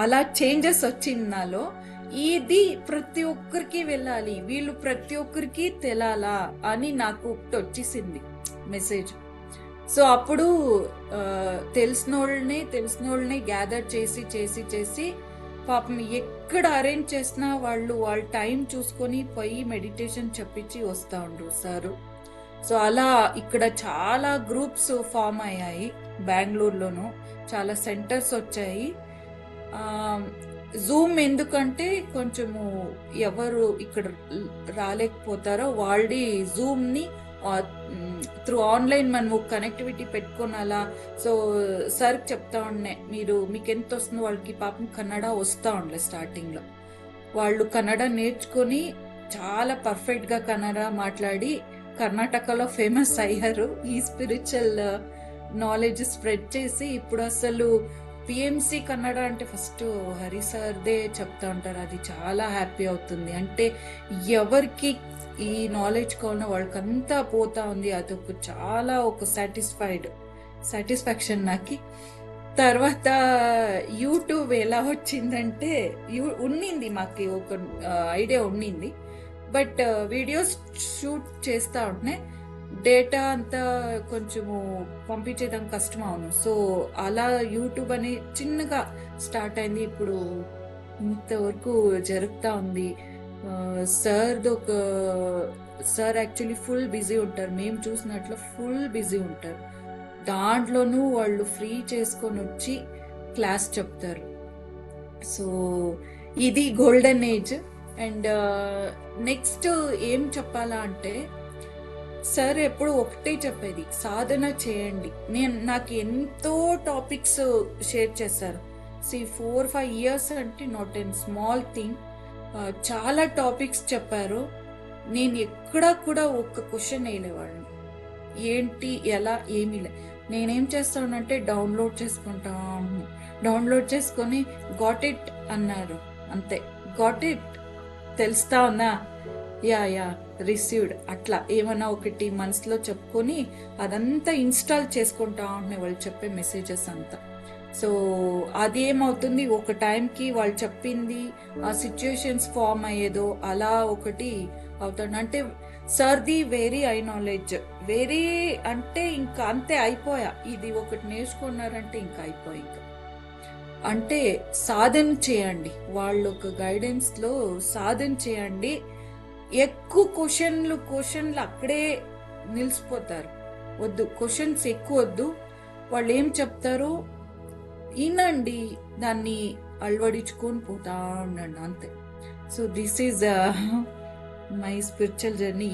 అలా చేంజెస్ వచ్చింది నాలో. ఇది ప్రతి ఒక్కరికి వెళ్ళాలి, వీళ్ళు ప్రతి ఒక్కరికి తెలాలా అని నాకు ఒకటి వచ్చేసింది మెసేజ్. సో అప్పుడు తెలిసిన వాళ్ళని గ్యాదర్ చేసి పాపం ఎక్కడ అరేంజ్ చేసినా వాళ్ళ టైం చూసుకొని పోయి మెడిటేషన్ చెప్పించి వస్తూ ఉండ్రు సారు. సో అలా ఇక్కడ చాలా గ్రూప్స్ ఫామ్ అయ్యాయి. బెంగళూరులోనూ చాలా సెంటర్స్ వచ్చాయి. జూమ్ ఎందుకంటే కొంచెము ఎవరు ఇక్కడ రాలేకపోతారో వాళ్ళది జూమ్ని త్రూ ఆన్లైన్ మనము కనెక్టివిటీ పెట్టుకోనాలా. సో సార్ చెప్తా ఉండే, మీకు ఎంత వస్తుందో వాళ్ళకి పాపం కన్నడ వస్తూ ఉండే స్టార్టింగ్లో. వాళ్ళు కన్నడ నేర్చుకొని చాలా పర్ఫెక్ట్గా కన్నడ మాట్లాడి కర్ణాటకలో ఫేమస్ అయ్యారు. ఈ స్పిరిచువల్ నాలెడ్జ్ స్ప్రెడ్ చేసి ఇప్పుడు అసలు పిఎంసి కన్నడ అంటే ఫస్ట్ హరి సార్దే చెప్తా ఉంటారు. అది చాలా హ్యాపీ అవుతుంది. అంటే ఎవరికి ఈ నాలెడ్జ్ కావాలన్నా వాళ్ళకంతా పోతా ఉంది. అదొక చాలా ఒక సాటిస్ఫాక్షన్ నాకు. తర్వాత యూట్యూబ్ ఎలా వచ్చిందంటే ఉన్నింది మాకు ఒక ఐడియా ఉన్నింది, బట్ వీడియోస్ షూట్ చేస్తా ఉంటే డేటా అంతా కొంచెము పంపించేదాం కష్టం అవును. సో అలా యూట్యూబ్ అని చిన్నగా స్టార్ట్ అయింది. ఇప్పుడు ఇంతవరకు జరుగుతూ ఉంది. సార్ యాక్చువల్లీ ఫుల్ బిజీ ఉంటారు, మేము చూసినట్లు ఫుల్ బిజీ ఉంటారు. దాంట్లోనూ వాళ్ళు ఫ్రీ చేసుకొని వచ్చి క్లాస్ చెప్తారు. సో ఇది గోల్డెన్ ఏజ్. అండ్ నెక్స్ట్ ఏం చెప్పాలా అంటే, సార్ ఎప్పుడు ఒకటే చెప్పేది, సాధన చేయండి. నాకు ఎంతో టాపిక్స్ షేర్ చేశారు. 4-5 years అంటే నాట్ ఎన్ స్మాల్ థింగ్. చాలా టాపిక్స్ చెప్పారు. నేను ఎక్కడా కూడా ఒక్క క్వశ్చన్ వేయలేవాళ్ళని, ఏంటి ఎలా ఏమీ లే. నేనేం చేస్తానంటే డౌన్లోడ్ చేసుకుంటాను, డౌన్లోడ్ చేసుకొని గాట్ ఇట్ అన్నారు అంతే. గాట్ ఇట్ తెలుస్తా ఉన్నా, యా రిసీవ్డ్, అట్లా ఏమన్నా ఒకటి మనసులో చెప్పుకొని అదంతా ఇన్స్టాల్ చేసుకుంటా ఉంటున్నాయి వాళ్ళు చెప్పే మెసేజెస్ అంతా. సో అది ఏమవుతుంది, ఒక టైంకి వాళ్ళు చెప్పింది ఆ సిచ్యుయేషన్స్ ఫామ్ అయ్యేదో అలా ఒకటి అవుతుంది. అంటే సర్ది వెరీ ఐ నాలెడ్జ్, వెరీ అంటే ఇంకా అంతే అయిపోయా. ఇది ఒకటి నేర్చుకున్నారంటే ఇంకా అయిపోయి, ఇంకా అంటే సాధన చేయండి, వాళ్ళ ఒక గైడెన్స్లో సాధన చేయండి. ఎక్కువ క్వశ్చన్లు అక్కడే నిలిచిపోతారు. వద్దు, క్వశ్చన్స్ ఎక్కువ వద్దు. వాళ్ళు ఏం చెప్తారో వినండి, దాన్ని అలవడించుకొని పోతా ఉండండి అంతే. So this is my spiritual journey.